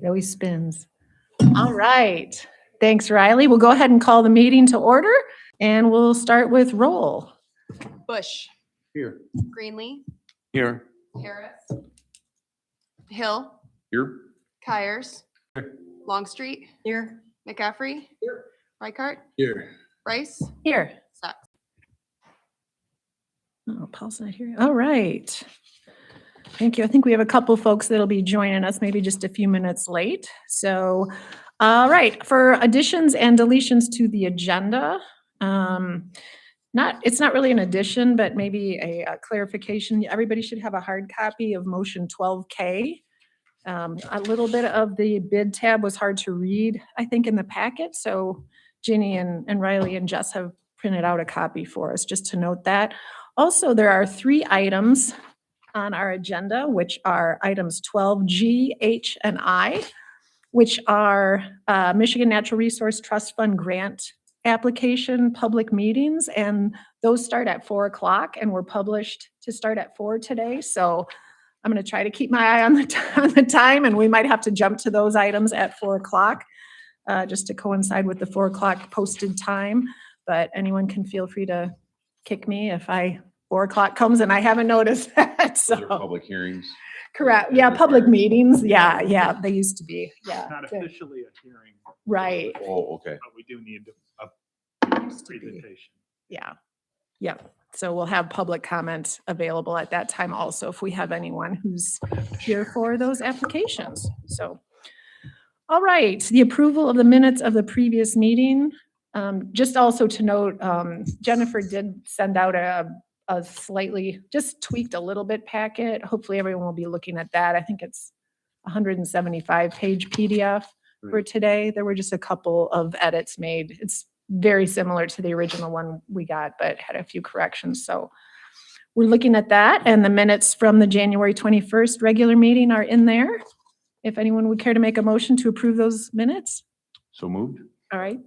It always spins. All right. Thanks, Riley. We'll go ahead and call the meeting to order, and we'll start with roll. Bush. Here. Greenlee. Here. Harris. Hill. Here. Kyers. Here. Longstreet. Here. McCaffrey. Here. Reichart. Here. Rice. Here. Sucks. Oh, Paul's not here. All right. Thank you. I think we have a couple folks that'll be joining us, maybe just a few minutes late. So, all right, for additions and deletions to the agenda, it's not really an addition, but maybe a clarification. Everybody should have a hard copy of motion 12K. A little bit of the bid tab was hard to read, I think, in the packet. So Ginny and Riley and Jess have printed out a copy for us, just to note that. Also, there are 3 items on our agenda, which are items 12G, H, and I, which are Michigan Natural Resource Trust Fund grant application public meetings, and those start at 4 o'clock and were published to start at 4 today. So I'm going to try to keep my eye on the time, and we might have to jump to those items at 4 o'clock just to coincide with the 4 o'clock posted time. But anyone can feel free to kick me if 4 o'clock comes and I haven't noticed that. So Those are public hearings. correct. Yeah, public meetings. Yeah, they used to be. Yeah. Not officially a hearing, Right. Oh, okay. but we do need a Used to be. presentation. Yeah. So we'll have public comment available at that time also if we have anyone who's here for those applications. So, all right, the approval of the minutes of the previous meeting. Just also to note, Jennifer did send out a slightly, just tweaked a little bit packet. Hopefully everyone will be looking at that. I think it's 175-page PDF for today. There were just a couple of edits made. It's very similar to the original one we got, but had a few corrections. So we're looking at that, and the minutes from the January 21st regular meeting are in there. If anyone would care to make a motion to approve those minutes. So moved. All right.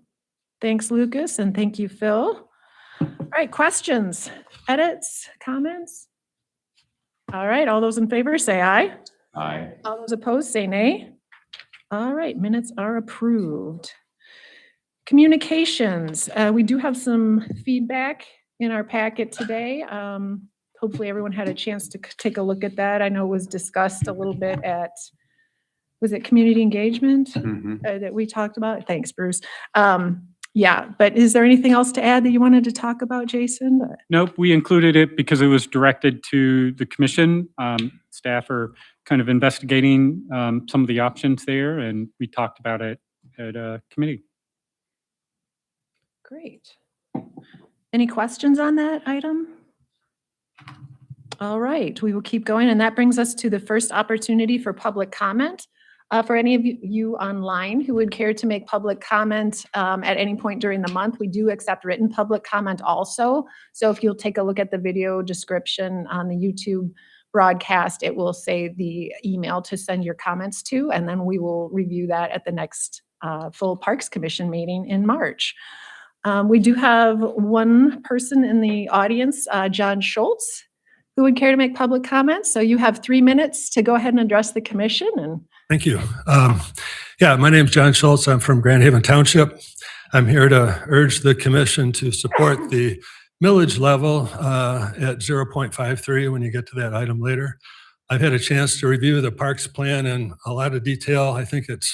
Thanks, Lucas, and thank you, Phil. All right, questions, edits, comments? All right, all those in favor say aye. Aye. All those opposed say nay. All right, minutes are approved. Communications, we do have some feedback in our packet today. Hopefully everyone had a chance to take a look at that. I know it was discussed a little bit at, was it community engagement that we talked about? Thanks, Bruce. Yeah, but is there anything else to add that you wanted to talk about, Jason? Nope, we included it because it was directed to the commission. Staff are kind of investigating some of the options there, and we talked about it at a committee. Great. Any questions on that item? All right, we will keep going, and that brings us to the first opportunity for public comment. For any of you online who would care to make public comment at any point during the month, we do accept written public comment also. So if you'll take a look at the video description on the YouTube broadcast, it will say the email to send your comments to, and then we will review that at the next full Parks Commission meeting in March. We do have one person in the audience, John Schultz, who would care to make public comments. So you have 3 minutes to go ahead and address the commission. And thank you. Yeah, my name is John Schultz. I'm from Grand Haven Township. I'm here to urge the commission to support the millage level at 0.53 when you get to that item later. I've had a chance to review the parks plan in a lot of detail. I think it's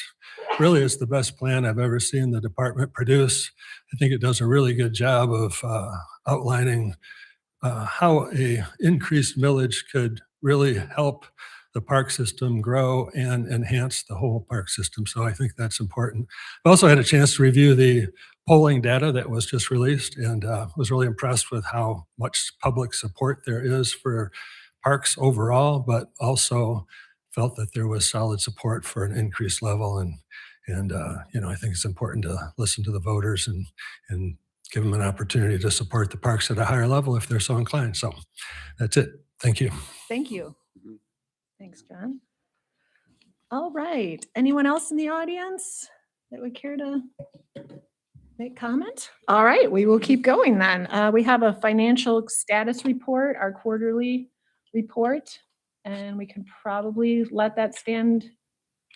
the best plan I've ever seen the department produce. I think it does a really good job of outlining how a increased millage could really help the park system grow and enhance the whole park system. So I think that's important. I also had a chance to review the polling data that was just released, and was really impressed with how much public support there is for parks overall, but also felt that there was solid support for an increased level. And I think it's important to listen to the voters and give them an opportunity to support the parks at a higher level if they're so inclined. So that's it. Thank you. thank you. Thanks, John. All right. Anyone else in the audience that would care to make comment? All right, we will keep going then. We have a financial status report, our quarterly report, and we can probably let that stand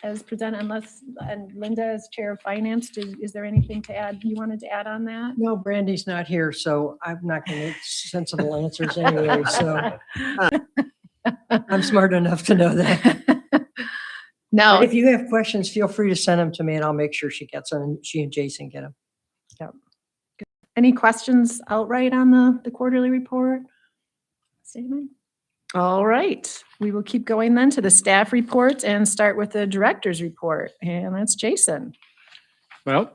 as presented, unless, and Linda as Chair of Finance, is there anything to add, you wanted to add on that? No, Brandy's not here, so I'm not going to get sensible answers anyway, so I'm smart enough to know that. No, But if you have questions, feel free to send them to me and I'll make sure she gets them and she and Jason get them. any questions outright on the quarterly report? Statement? All right, we will keep going then to the staff reports and start with the director's report, and that's Jason. Well,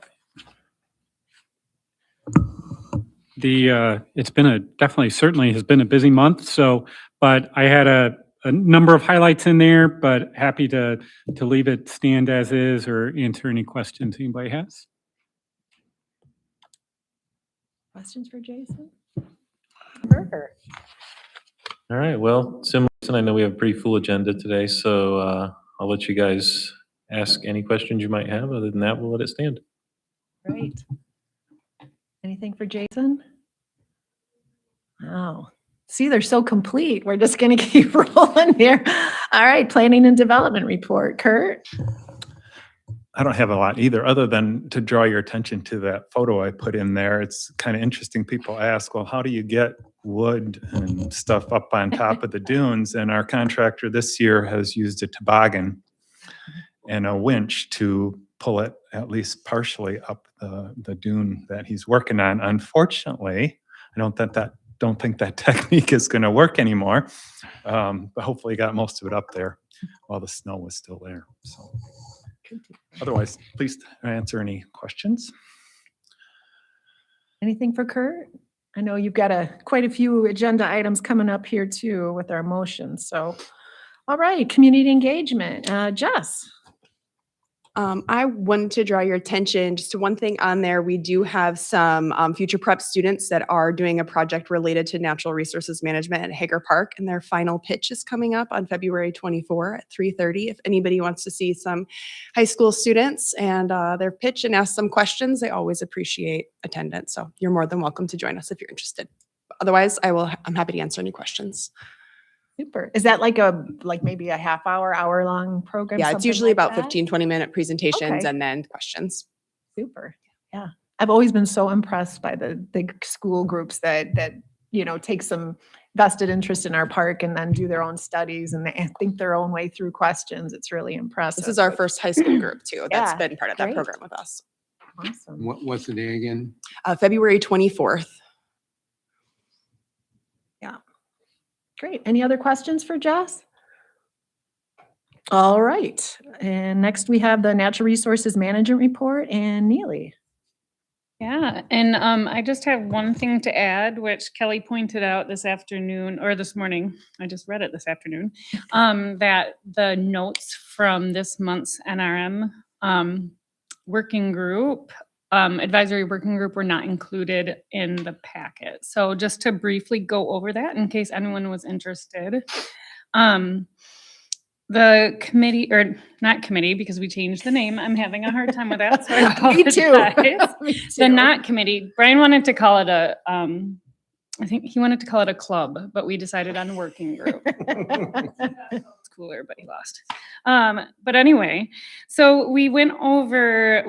it's been definitely certainly has been a busy month. So, but I had a number of highlights in there, but happy to leave it stand as is or answer any questions anybody has. Questions for Jason? Burger. All right, well, similar, I know we have a pretty full agenda today, so I'll let you guys ask any questions you might have. Other than that, we'll let it stand. Great. Anything for Jason? Wow. See, they're so complete. We're just going to keep rolling here. All right, planning and development report. Kurt? I don't have a lot either, other than to draw your attention to that photo I put in there. It's kind of interesting. People ask, well, how do you get wood and stuff up on top of the dunes? And our contractor this year has used a toboggan and a winch to pull it at least partially up the dune that he's working on. Unfortunately, I don't think that technique is going to work anymore, but hopefully he got most of it up there while the snow was still there. So. Otherwise, please answer any questions. Anything for Kurt? I know you've got quite a few agenda items coming up here too with our motions. So, all right, community engagement. Jess? I wanted to draw your attention just to one thing on there. We do have some future prep students that are doing a project related to natural resources management at Hager Park, and their final pitch is coming up on February 24 at 3:30. If anybody wants to see some high school students and their pitch and ask some questions, they always appreciate attendance. So you're more than welcome to join us if you're interested. Otherwise, I'm happy to answer any questions. Super. Is that like maybe a half hour long program? Yeah, it's something usually like about that? 15-20-minute presentations Okay. and then questions. Super. Yeah. I've always been so impressed by the big school groups that take some vested interest in our park and then do their own studies and they think their own way through questions. It's really impressive. This is our first high school group too. That's Yeah, been part of that great. program with us. Awesome. What's the day again? February 24th. Great. Any other questions for Jess? All right. And next we have the Natural Resources Management Report and Neely. Yeah, and I just have one thing to add, which Kelly pointed out this afternoon or this morning. I just read it this afternoon, that the notes from this month's NRM working group, advisory working group were not included in the packet. So just to briefly go over that in case anyone was interested. The committee, or not committee, because we changed the name. I'm having a hard time with that. So I Me too. apologize. Me The too. not committee, Brian wanted to call it I think he wanted to call it a club, but we decided on a working group. It's cooler, but he lost. But anyway, so we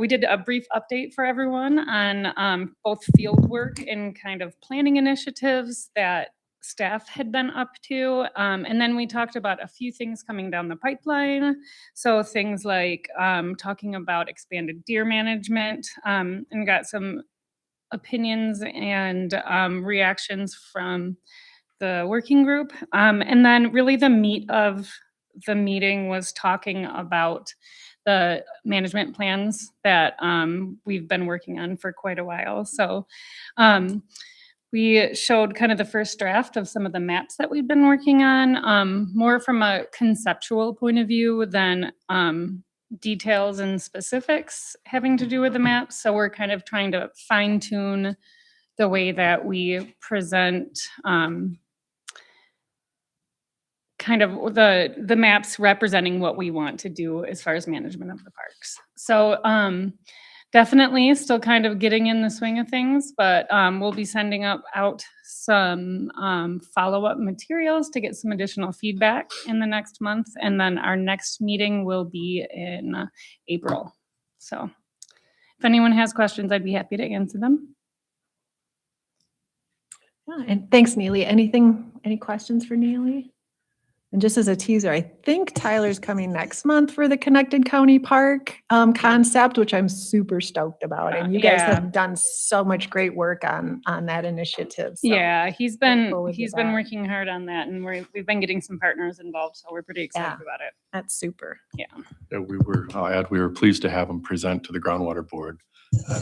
did a brief update for everyone on both field work and kind of planning initiatives that staff had been up to. And then we talked about a few things coming down the pipeline. So things like talking about expanded deer management, and got some opinions and reactions from the working group. And then really the meat of the meeting was talking about the management plans that we've been working on for quite a while. So we showed kind of the first draft of some of the maps that we've been working on, more from a conceptual point of view than details and specifics having to do with the maps. So we're kind of trying to fine tune the way that we present kind of the maps representing what we want to do as far as management of the parks. So definitely still kind of getting in the swing of things, but we'll be sending out some follow-up materials to get some additional feedback in the next month. And then our next meeting will be in April. So if anyone has questions, I'd be happy to answer them. Yeah, and thanks, Neely. Any questions for Neely? And just as a teaser, I think Tyler's coming next month for the Connected County Park concept, which I'm super stoked about. And you guys Yeah. have done so much great work on that initiative. So Yeah, he's been forward to that. working hard on that, and we've been getting some partners involved, so we're pretty excited Yeah. about it. That's super. I'll add, we were pleased to have him present to the groundwater board.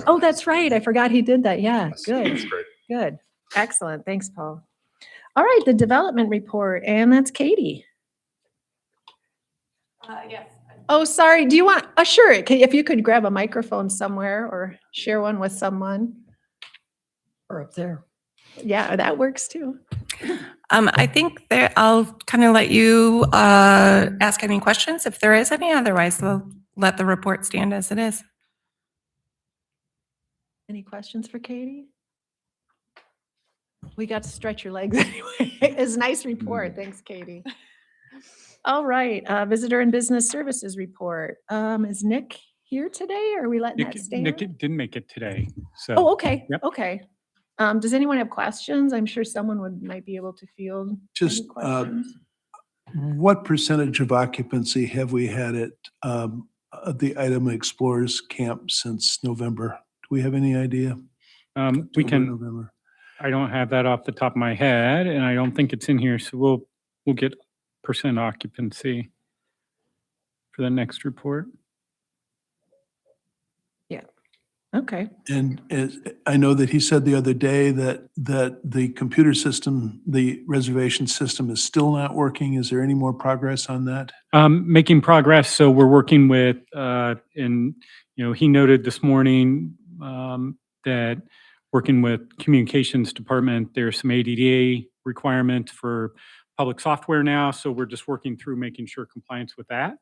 Oh, that's right. I forgot he did that. Yeah, That's good, great. good. Excellent. Thanks, Paul. All right, the development report, and that's Katie. Yes. Oh, sorry. Do you want, sure. If you could grab a microphone somewhere or share one with someone. Or up there. Yeah, that works too. I think that I'll kind of let you ask any questions if there is any. Otherwise, we'll let the report stand as it is. Any questions for Katie? We got to stretch your legs anyway. It's a nice report. Thanks, Katie. All right, visitor and business services report. Is Nick here today or are we letting that stand? Nick didn't make it today, so. Oh, okay, Yep. okay. Does anyone have questions? I'm sure someone might be able to field any Just questions. what percentage of occupancy have we had at the Item Explorers Camp since November? Do we have any idea? We October, can, November. I don't have that off the top of my head, and I don't think it's in here, so we'll get percent occupancy for the next report. Okay. And I know that he said the other day that the computer system, the reservation system is still not working. Is there any more progress on that? Making progress, so we're working with, and, he noted this morning that working with communications department, there's some ADA requirements for public software now, so we're just working through making sure compliance with that.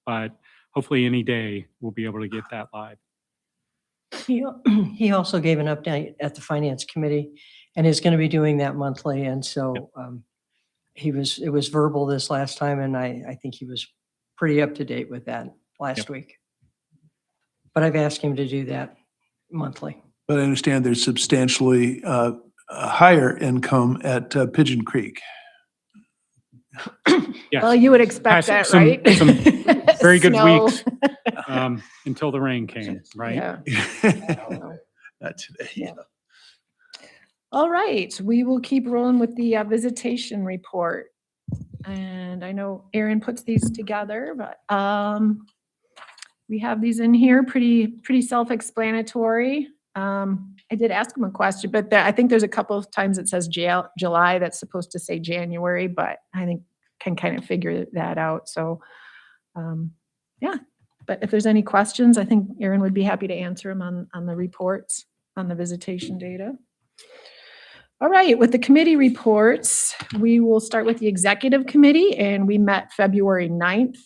But hopefully any day we'll be able to get that live. He also gave an update at the finance committee and is going to be doing that monthly. And so it was verbal this last time, and I think he was pretty up to date with that last week. But I've asked him to do that monthly. But I understand there's substantially higher income at Pigeon Creek. Yes. Well, you would expect Had that, some- right? some very good Snow. weeks. Until the rain came, right? Yeah. Not today. Yeah. All right, we will keep rolling with the visitation report. And I know Aaron puts these together, but we have these in here, pretty self-explanatory. I did ask him a question, but I think there's a couple of times it says July that's supposed to say January, but I think can kind of figure that out. So, yeah. But if there's any questions, I think Aaron would be happy to answer them on the reports, on the visitation data. All right, with the committee reports, we will start with the executive committee, and we met February 9th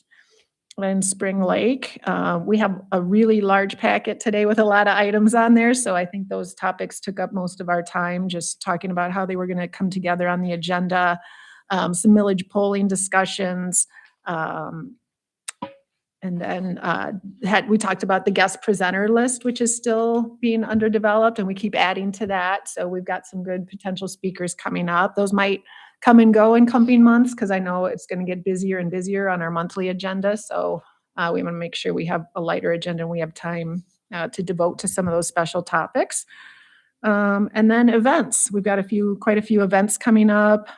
in Spring Lake. We have a really large packet today with a lot of items on there, so I think those topics took up most of our time, just talking about how they were going to come together on the agenda, some millage polling discussions, and then we talked about the guest presenter list, which is still being underdeveloped, and we keep adding to that. So we've got some good potential speakers coming up. Those might come and go in coming months because I know it's going to get busier and busier on our monthly agenda. So we want to make sure we have a lighter agenda and we have time to devote to some of those special topics. And then events. We've got quite a few events coming up.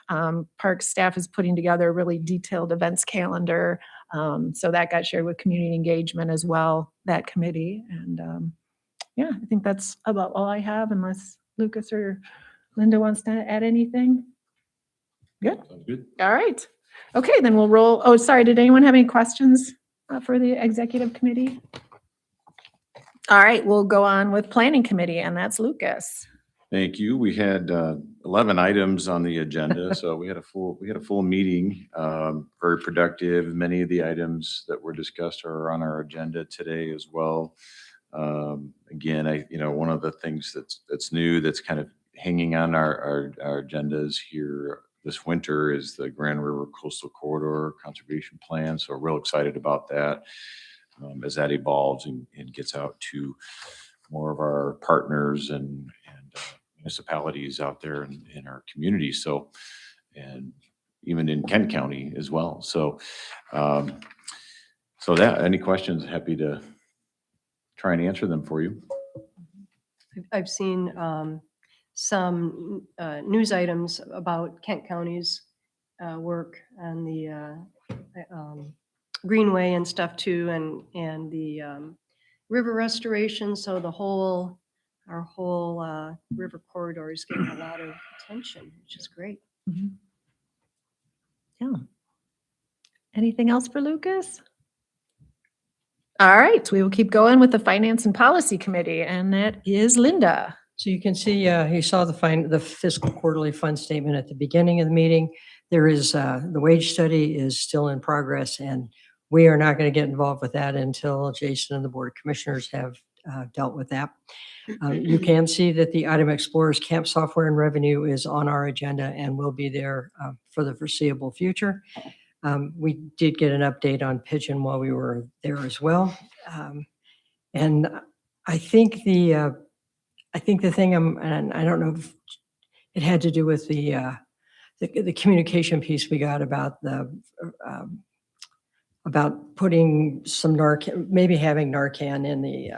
Park staff is putting together a really detailed events calendar. So that got shared with community engagement as well, that committee. And yeah, I think that's about all I have, unless Lucas or Linda wants to add anything. Good. Sounds good. All right. Okay, then we'll roll. Oh, sorry. Did anyone have any questions for the executive committee? All right, we'll go on with planning committee, and that's Lucas. Thank you. We had 11 items on the agenda, so we had a full meeting, very productive. Many of the items that were discussed are on our agenda today as well. Again, one of the things that's new, that's kind of hanging on our agendas here this winter is the Grand River Coastal Corridor Conservation Plan. So real excited about that as that evolves and gets out to more of our partners and municipalities out there in our community. So, and even in Kent County as well. So, any questions, happy to try and answer them for you. I've seen some news items about Kent County's work on the Greenway and stuff too, and the river restoration. So our whole river corridor is getting a lot of attention, which is great. Yeah. Anything else for Lucas? All right, we will keep going with the Finance and Policy Committee, and that is Linda. So you can see, you saw the fiscal quarterly fund statement at the beginning of the meeting. There is, the wage study is still in progress, and we are not going to get involved with that until Jason and the Board of Commissioners have dealt with that. You can see that the Item Explorers Camp Software and Revenue is on our agenda and will be there for the foreseeable future. We did get an update on Pigeon while we were there as well. And I think the thing and I don't know if it had to do with the communication piece we got about about putting some Narcan, maybe having Narcan in the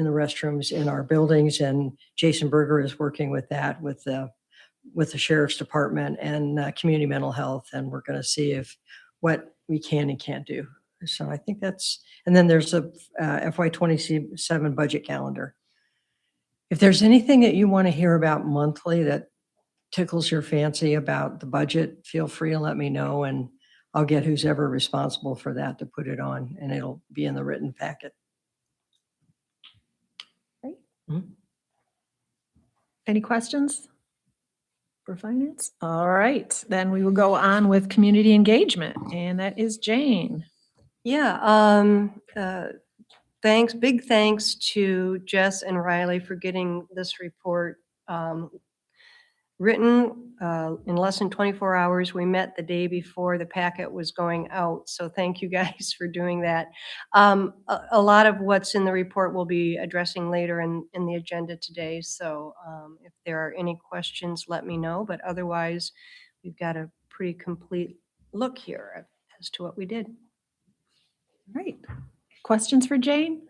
restrooms in our buildings. And Jason Berger is working with that with the Sheriff's Department and Community Mental Health, and we're going to see what we can and can't do. So I think that's, and then there's a FY27 budget calendar. If there's anything that you want to hear about monthly that tickles your fancy about the budget, feel free and let me know, and I'll get who's ever responsible for that to put it on, and it'll be in the written packet. Great. Mhm. Any questions for finance? All right, then we will go on with community engagement, and that is Jane. Yeah, big thanks to Jess and Riley for getting this report written in less than 24 hours. We met the day before the packet was going out, so thank you guys for doing that. A lot of what's in the report we'll be addressing later in the agenda today, so if there are any questions, let me know, but otherwise, we've got a pretty complete look here as to what we did. All right, questions for Jane?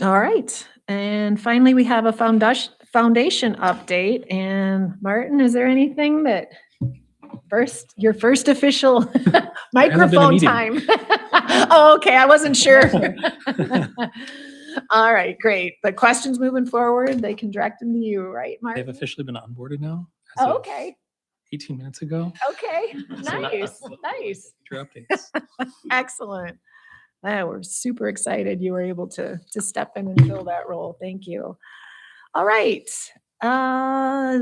All right, and finally, we have a foundation update. And Martin, is there anything that your first official microphone meeting. time? Oh, okay, I wasn't sure. All right, great. The questions moving forward, they can direct them to you, right, They've Martin? officially been onboarded now. as Oh, of okay, 18 minutes ago. okay, nice, nice. Your updates. Excellent. We're super excited you were able to step in and fill that role. Thank you. All right.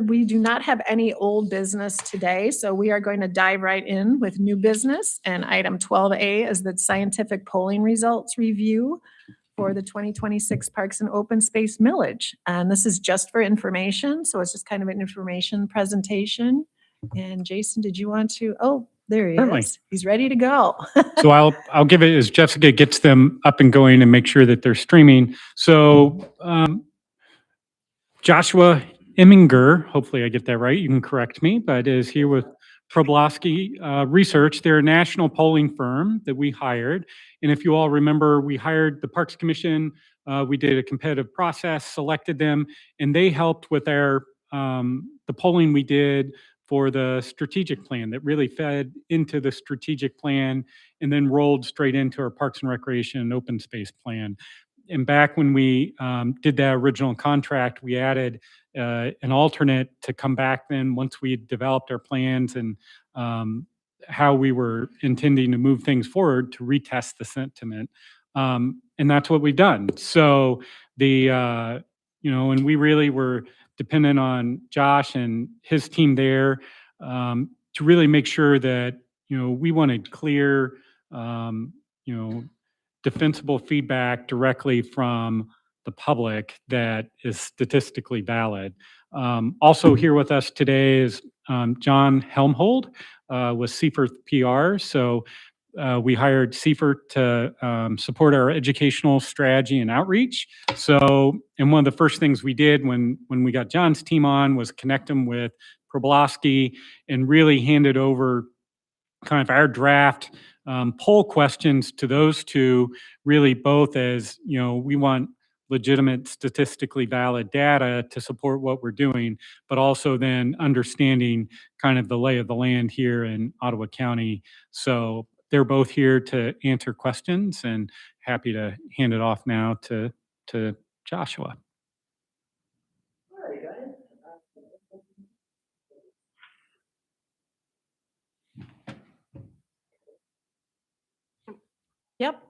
We do not have any old business today, so we are going to dive right in with new business. And item 12A is the scientific polling results review for the 2026 Parks and Open Space Millage. And this is just for information, so it's just kind of an information presentation. And Jason, did you want to? Oh, there he Certainly. is. He's ready to go. So I'll give it as Jessica gets them up and going and make sure that they're streaming. So Joshua Imminger, hopefully I get that right, you can correct me, but is here with Problowski Research. They're a national polling firm that we hired. And if you all remember, we hired the Parks Commission. We did a competitive process, selected them, and they helped with our the polling we did for the strategic plan that really fed into the strategic plan and then rolled straight into our Parks and Recreation and Open Space plan. And back when we did that original contract, we added an alternate to come back then once we had developed our plans and how we were intending to move things forward to retest the sentiment. And that's what we've done. So the and we really were dependent on Josh and his team there to really make sure that, we wanted clear, defensible feedback directly from the public that is statistically valid. Also here with us today is John Helmhold with Seifert PR. So we hired Seifert to support our educational strategy and outreach. So, and one of the first things we did when we got John's team on was connect him with Problowski and really handed over kind of our draft poll questions to those two, really both as, we want legitimate statistically valid data to support what we're doing, but also then understanding kind of the lay of the land here in Ottawa County. So they're both here to answer questions, and happy to hand it off now to Joshua. Yep.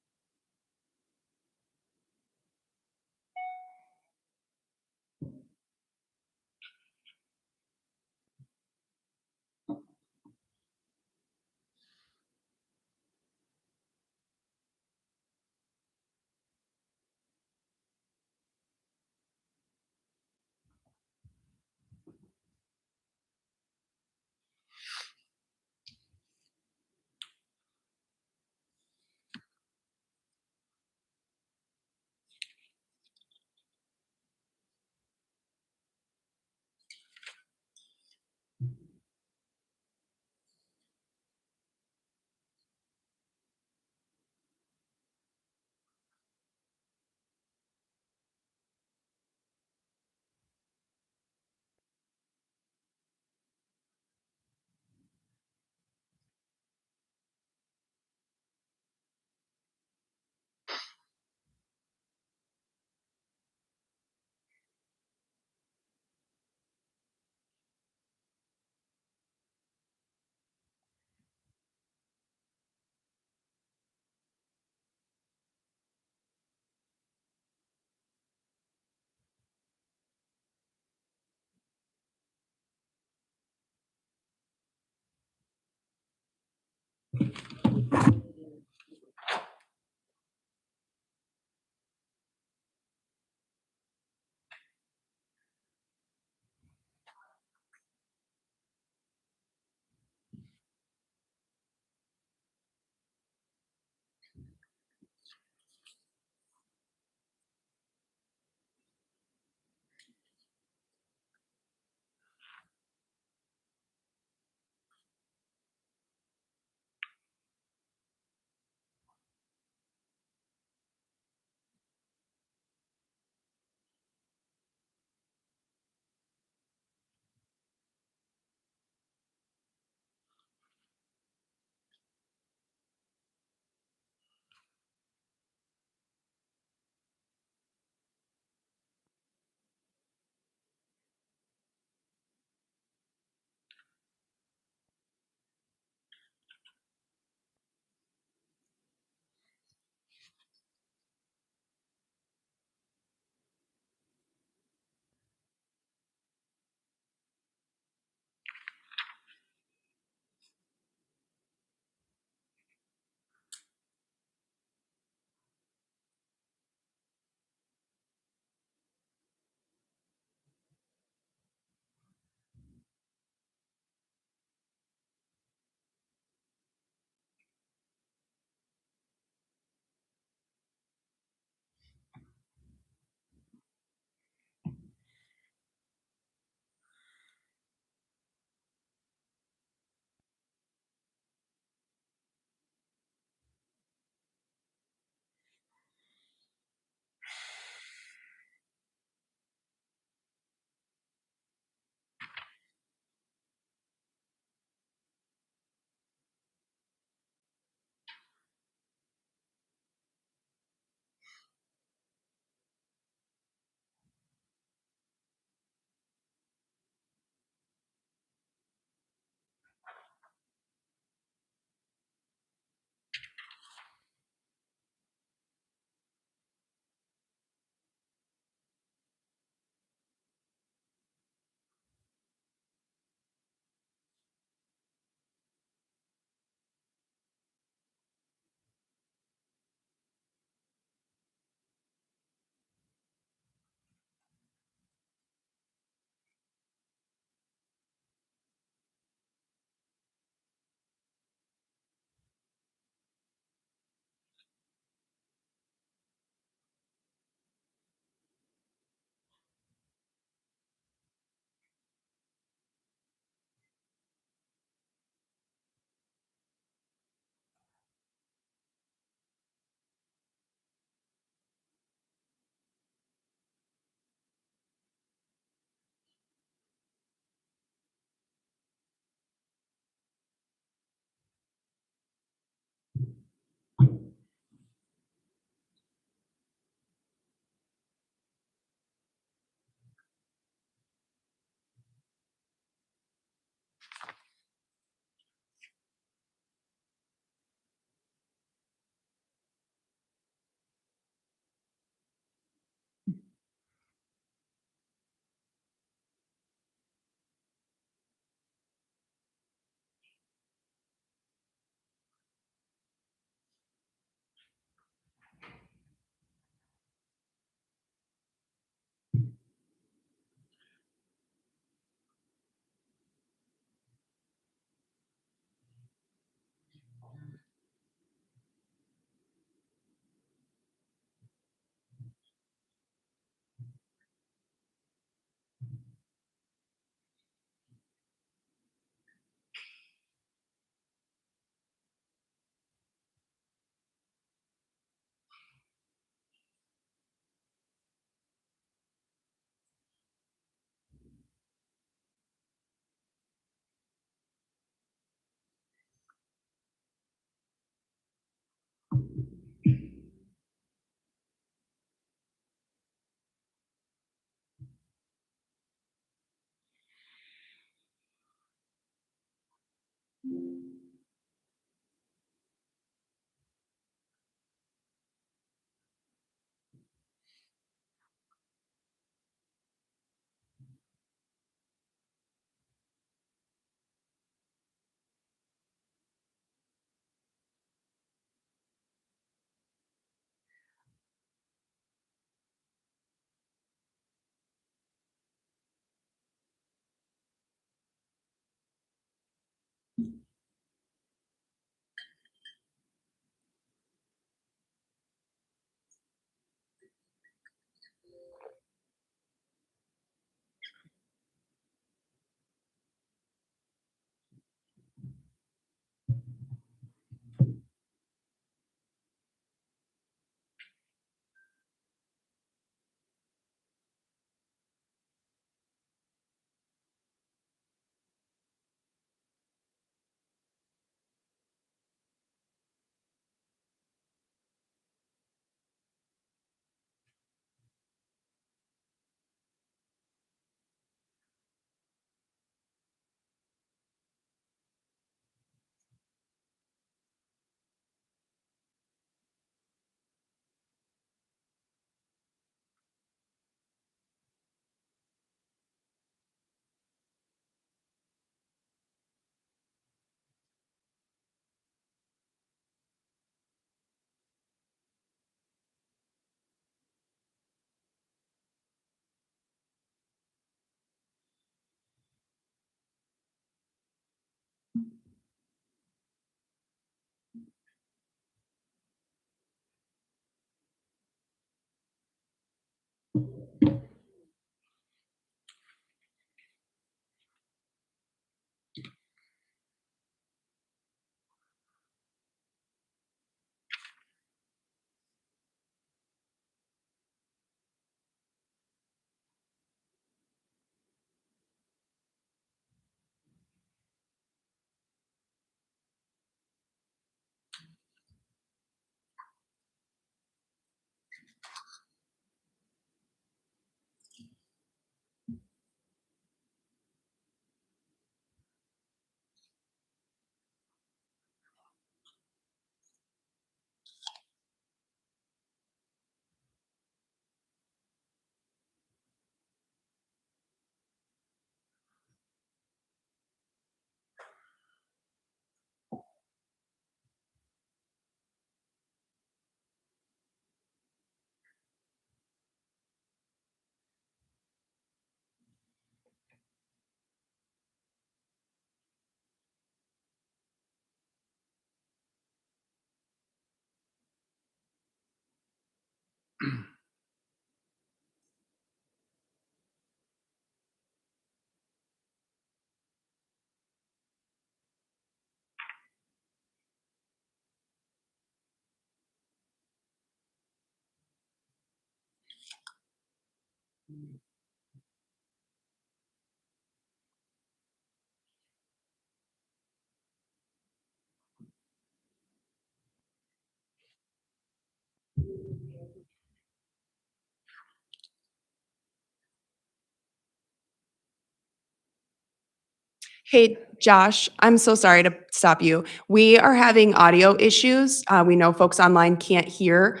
Hey, Josh, I'm so sorry to stop you. We are having audio issues. We know folks online can't hear.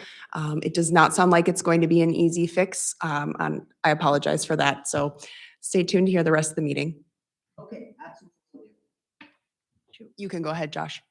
It does not sound like it's going to be an easy fix. I apologize for that. So stay tuned to hear the rest of the meeting. Okay, absolutely. You can go ahead, Josh.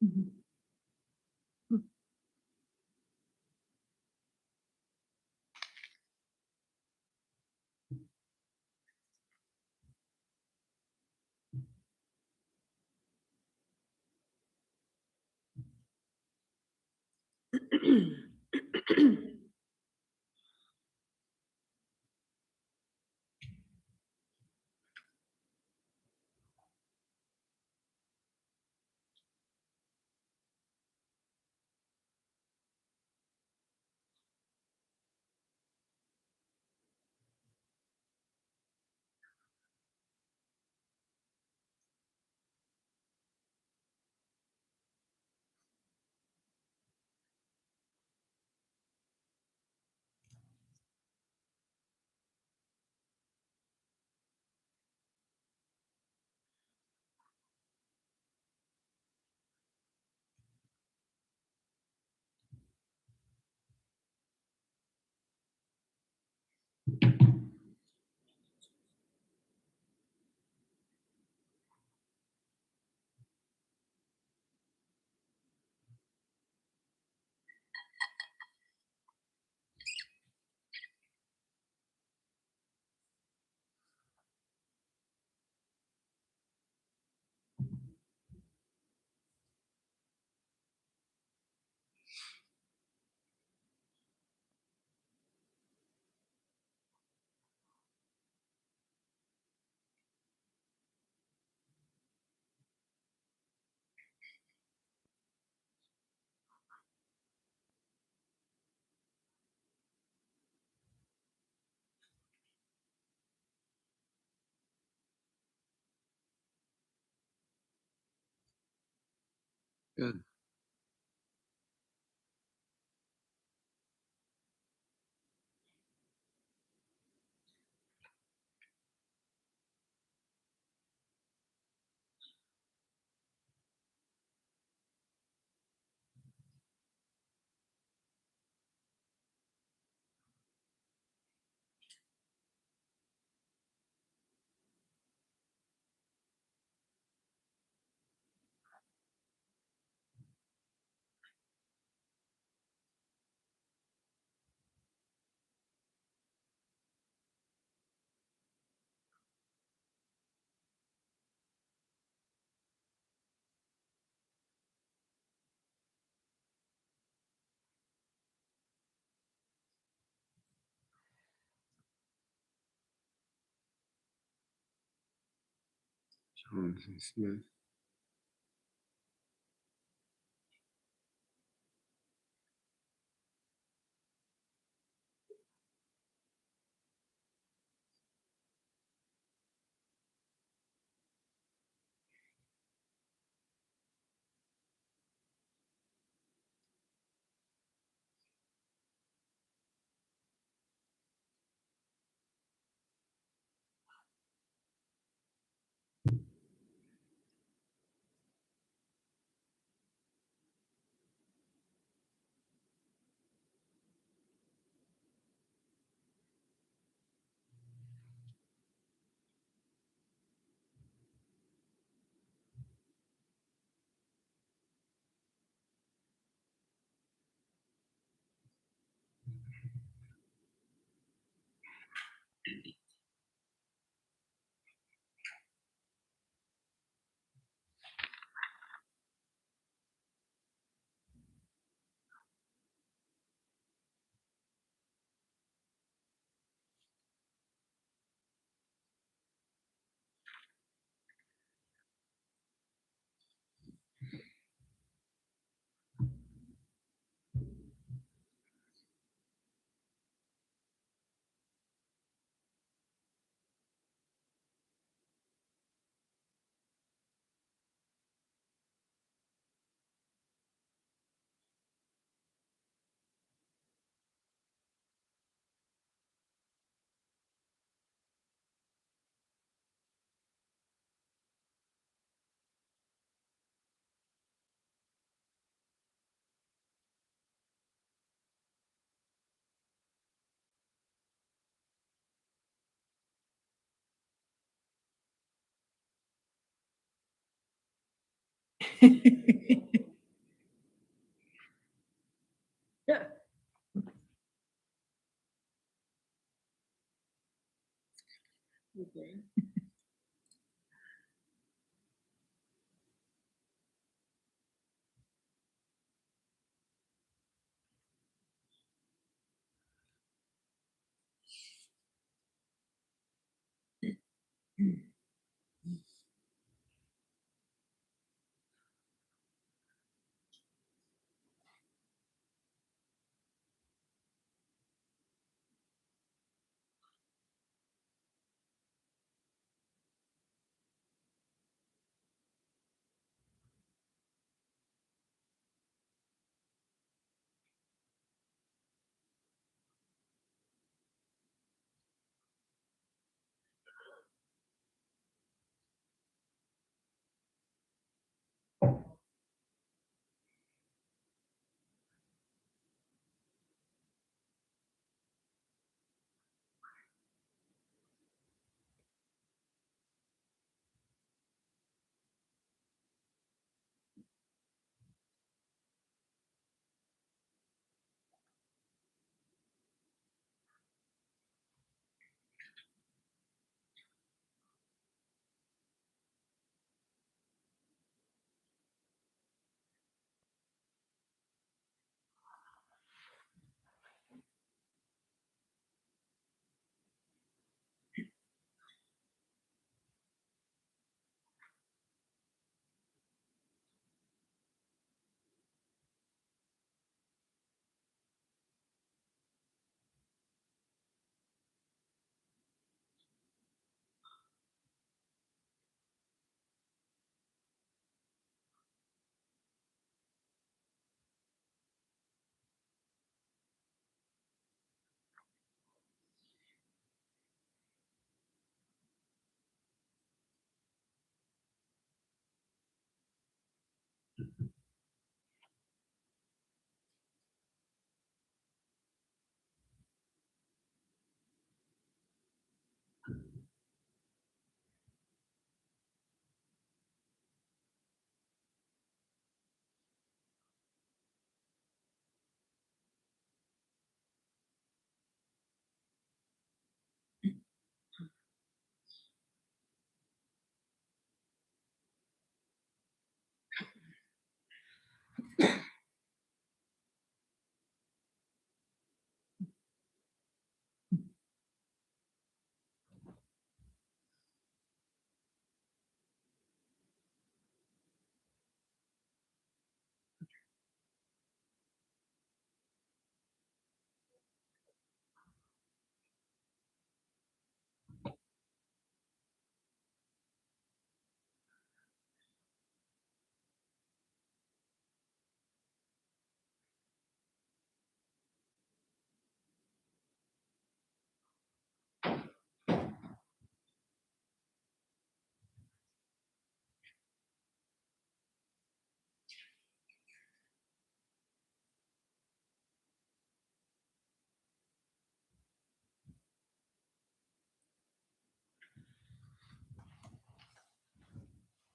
Mhm. Good. Johnson Smith.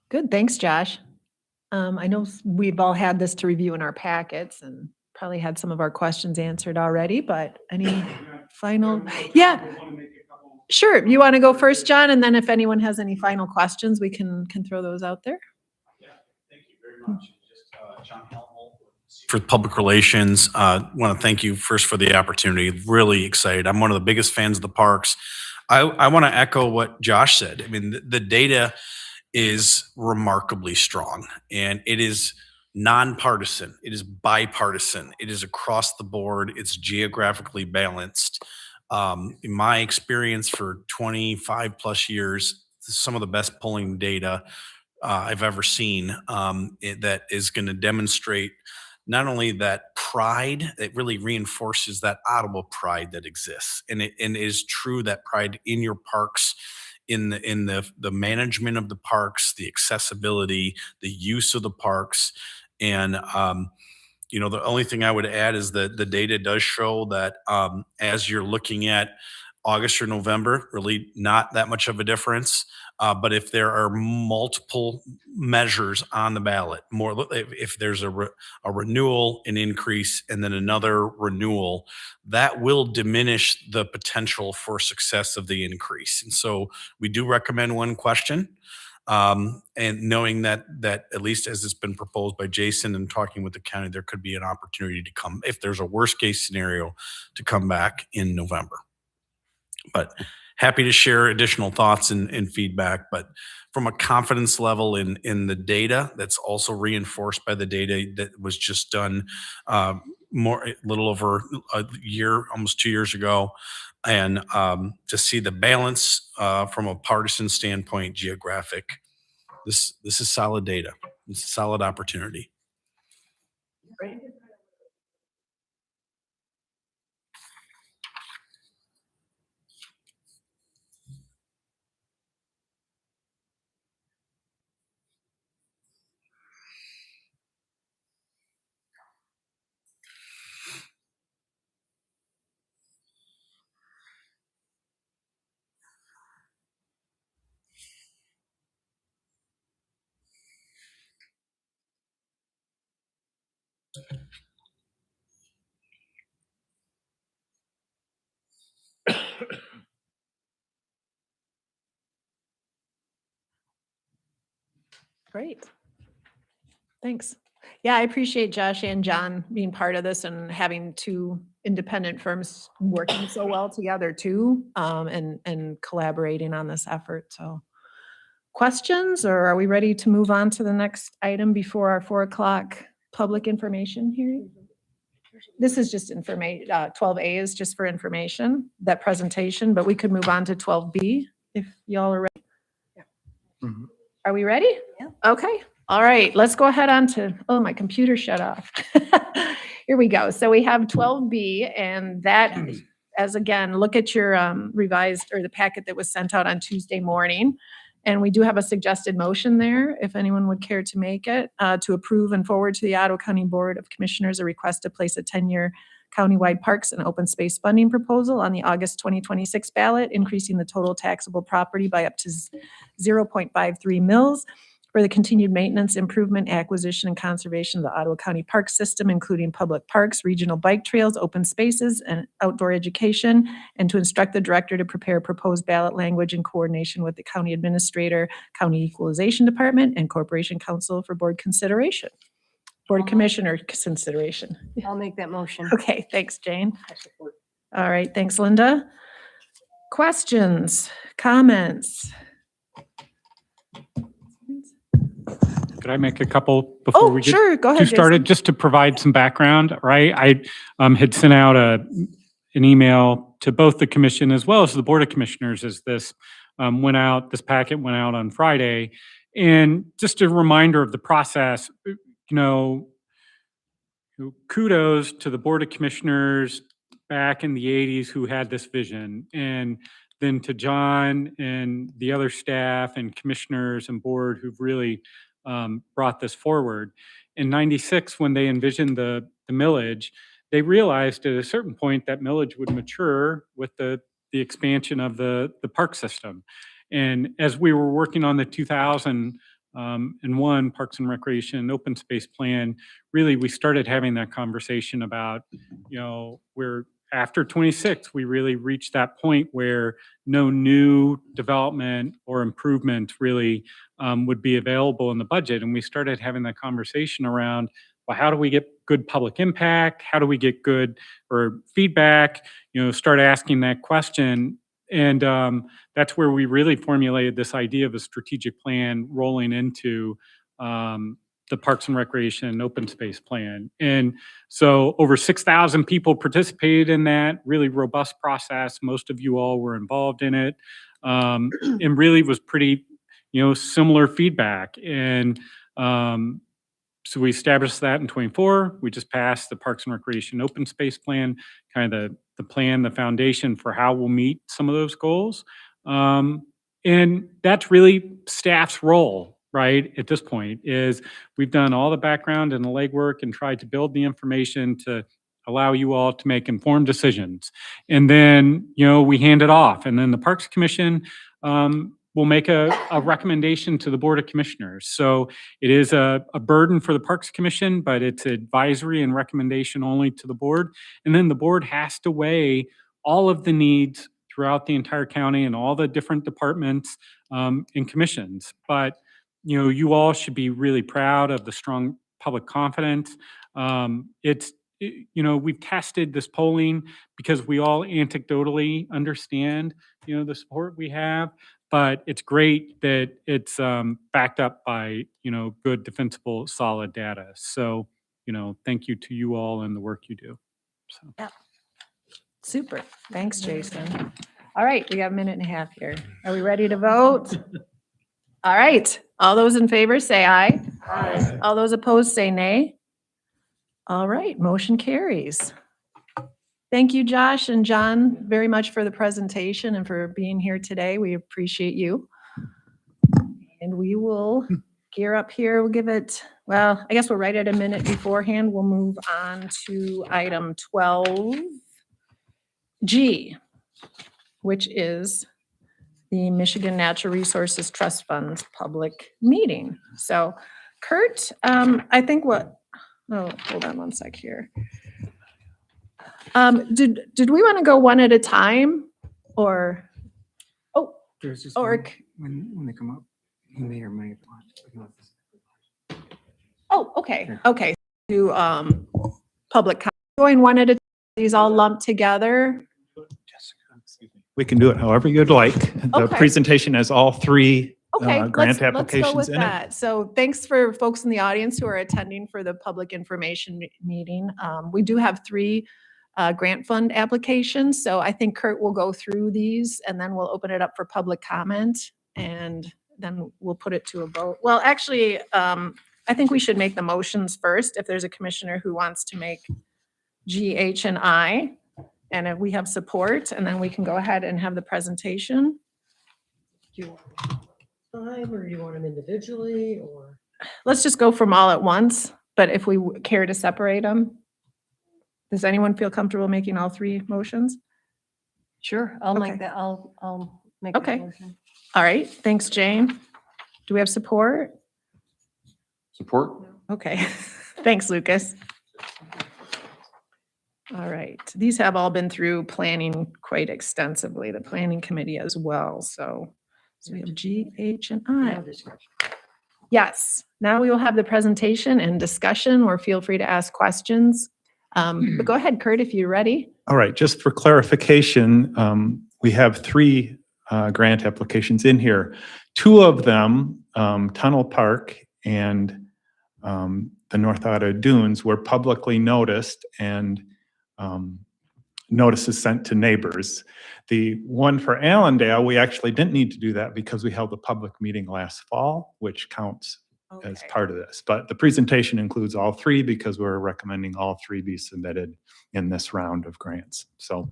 Good, thanks, Josh. I know we've all had this to review in our packets and probably had some of our questions answered already, but any final? Yeah. Sure. You want to go first, John? And then if anyone has any final questions, we can throw those out there. For public relations, want to thank you first for the opportunity. Really excited. I'm one of the biggest fans of the parks. I want to echo what Josh said. I mean, the data is remarkably strong, and it is nonpartisan. It is bipartisan. It is across the board. It's geographically balanced. In my experience for 25 plus years, some of the best polling data I've ever seen that is going to demonstrate not only that pride, it really reinforces that Ottawa pride that exists, and it is true that pride in your parks, in the management of the parks, the accessibility, the use of the parks, and the only thing I would add is that the data does show that as you're looking at August or November, really not that much of a difference. But if there are multiple measures on the ballot, if there's a renewal, an increase, and then another renewal, that will diminish the potential for success of the increase. And so we do recommend one question. And knowing that at least as it's been proposed by Jason and talking with the county, there could be an opportunity to come, if there's a worst case scenario, to come back in November. But happy to share additional thoughts and feedback. But from a confidence level in the data, that's also reinforced by the data that was just done a little over a year, almost 2 years ago. And to see the balance from a partisan standpoint, geographic, this is solid data. It's a solid opportunity. Great. Great. Thanks. Yeah, I appreciate Josh and John being part of this and having two independent firms working so well together too, and collaborating on this effort. So questions, or are we ready to move on to the next item before our 4 o'clock public information hearing? This is just information, 12A is just for information, that presentation, but we could move on to 12B if y'all are ready. Mhm. Are we ready? Yeah. Okay. All right. Let's go ahead on to, oh, my computer shut off. Here we go. So we have 12B, and that, as again, look at your revised or the packet that was sent out on Tuesday morning. And we do have a suggested motion there, if anyone would care to make it, to approve and forward to the Ottawa County Board of Commissioners a request to place a 10-year countywide parks and open space funding proposal on the August 2026 ballot, increasing the total taxable property by up to 0.53 mils for the continued maintenance, improvement, acquisition, and conservation of the Ottawa County Park System, including public parks, regional bike trails, open spaces, and outdoor education, and to instruct the director to prepare proposed ballot language in coordination with the county administrator, county equalization department, and corporation council for board consideration. Board commissioner consideration. I'll make that motion. Okay, thanks, Jane. All right, thanks, Linda. Questions, comments? Could I make a couple before Oh, we get sure, go ahead, too started? Jason. Just to provide some background, right? I had sent out an email to both the commission as well as the Board of Commissioners as this went out, this packet went out on Friday. And just a reminder of the process, kudos to the Board of Commissioners back in the 80s who had this vision. And then to John and the other staff and commissioners and board who've really brought this forward. In '96, when they envisioned the millage, they realized at a certain point that millage would mature with the expansion of the park system. And as we were working on the 2001 Parks and Recreation and Open Space Plan, really we started having that conversation about, where after 26, we really reached that point where no new development or improvement really would be available in the budget. And we started having that conversation around, well, how do we get good public impact? How do we get good or feedback? Start asking that question. And that's where we really formulated this idea of a strategic plan rolling into the Parks and Recreation and Open Space Plan. And so over 6,000 people participated in that really robust process. Most of you all were involved in it. And really was pretty, similar feedback. And so we established that in '24. We just passed the Parks and Recreation Open Space Plan, kind of the plan, the foundation for how we'll meet some of those goals. And that's really staff's role, right? At this point is we've done all the background and the legwork and tried to build the information to allow you all to make informed decisions. And then, we hand it off. And then the Parks Commission we'll make a recommendation to the Board of Commissioners. So it is a burden for the Parks Commission, but it's advisory and recommendation only to the board. And then the board has to weigh all of the needs throughout the entire county and all the different departments and commissions. But, you know, you all should be really proud of the strong public confidence. You know, we've tested this polling because we all anecdotally understand, you know, the support we have, but it's great that it's backed up by, you know, good, defensible, solid data. So, you know, thank you to you all and the work you do. So. Yeah. Super. Thanks, Jason. All right, we got a minute and a half here. Are we ready to vote? All right. All those in favor say aye. Aye. All those opposed say nay. All right, motion carries. Thank you, Josh and John, very much for the presentation and for being here today. We appreciate you. And we will gear up here. We'll give it, well, I guess we're right at a minute beforehand. We'll move on to item 12G, which is the Michigan Natural Resources Trust Fund's public meeting. So Kurt, I think oh, hold on one sec here. Did we want to go one at a time or, There's just or, one, when they come up, he may or may not. okay, okay. To public, going one at a time, these all lumped together. We can do it however you'd like. The Okay. presentation has all three Okay, grant let's go applications with in it. that. So thanks for folks in the audience who are attending for the public information meeting. We do have 3 grant fund applications. So I think Kurt will go through these and then we'll open it up for public comment and then we'll put it to a vote. Well, actually, I think we should make the motions first if there's a commissioner who wants to make G, H, and I. And if we have support, and then we can go ahead and have the presentation. Do you want time or do you want them individually or? Let's just go from all at once, but if we care to separate them. Does anyone feel comfortable making all 3 motions? Sure, I'll Okay. make that, I'll make Okay. that motion. All right, thanks, Jane. Do we have support? Support? Okay, thanks, Lucas. All right, these have all been through planning quite extensively, the planning committee as well, so we have G, H, and I. Yes, now we will have the presentation and discussion, or feel free to ask questions. But go ahead, Kurt, if you're ready. All right, just for clarification, we have 3 grant applications in here. 2 of them, Tunnel Park and the North Ottawa Dunes, were publicly noticed and notices sent to neighbors. The one for Allendale, we actually didn't need to do that because we held a public meeting last fall, which counts as Okay. part of this. But the presentation includes all 3 because we're recommending all 3 be submitted in this round of grants. So,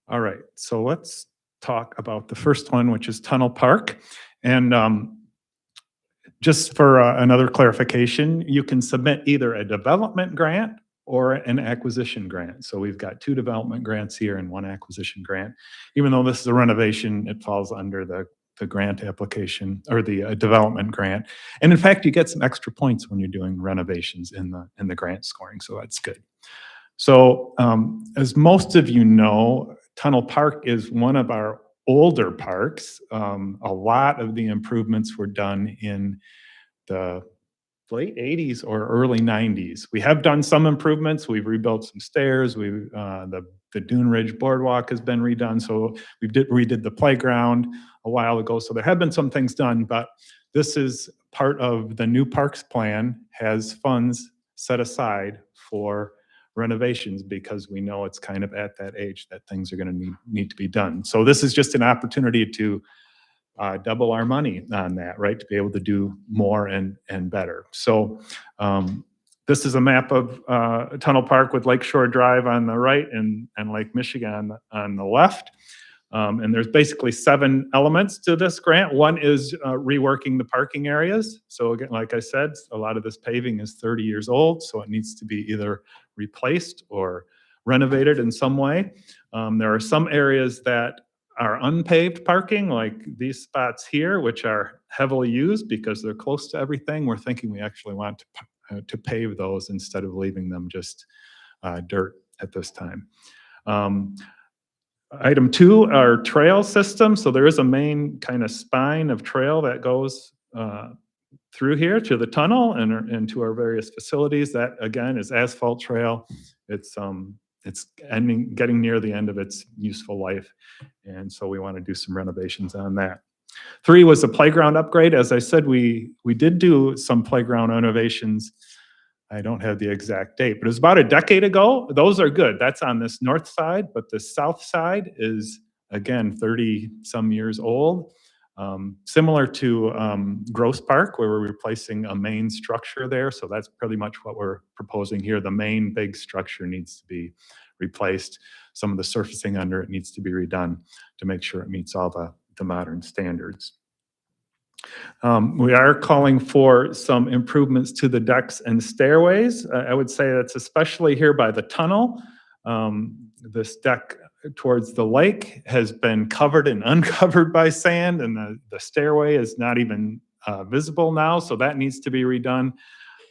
all right, so let's talk about the first one, which is Tunnel Park. And just for another clarification, you can submit either a development grant or an acquisition grant. So we've got 2 development grants here and 1 acquisition grant. Even though this is a renovation, it falls under the grant application or the development grant. And in fact, you get some extra points when you're doing renovations in the grant scoring, so that's good. So as most of you know, Tunnel Park is one of our older parks. A lot of the improvements were done in the late 80s or early 90s. We have done some improvements. We've rebuilt some stairs. The Dune Ridge Boardwalk has been redone. So we redid the playground a while ago. So there have been some things done, but this is part of the new parks plan, has funds set aside for renovations because we know it's kind of at that age that things are going to need to be done. So this is just an opportunity to double our money on that, right? To be able to do more and better. So this is a map of Tunnel Park with Lakeshore Drive on the right and Lake Michigan on the left. And there's basically 7 elements to this grant. One is reworking the parking areas. So again, like I said, a lot of this paving is 30 years old, so it needs to be either replaced or renovated in some way. There are some areas that our unpaved parking, like these spots here, which are heavily used because they're close to everything, we're thinking we actually want to pave those instead of leaving them just dirt at this time. Item 2 are trail systems. So there is a main kind of spine of trail that goes through here to the tunnel and to our various facilities. That again is asphalt trail. It's getting near the end of its useful life, and so we want to do some renovations on that. 3 was a playground upgrade. As I said, we did do some playground renovations. I don't have the exact date, but it was about a decade ago. Those are good. That's on this north side, but the south side is, again, 30-some years old. Similar to Gross Park, where we're replacing a main structure there. So that's pretty much what we're proposing here. The main big structure needs to be replaced. Some of the surfacing under it needs to be redone to make sure it meets all the modern standards. We are calling for some improvements to the decks and stairways. I would say that's especially here by the tunnel. This deck towards the lake has been covered and uncovered by sand, and the stairway is not even visible now, so that needs to be redone.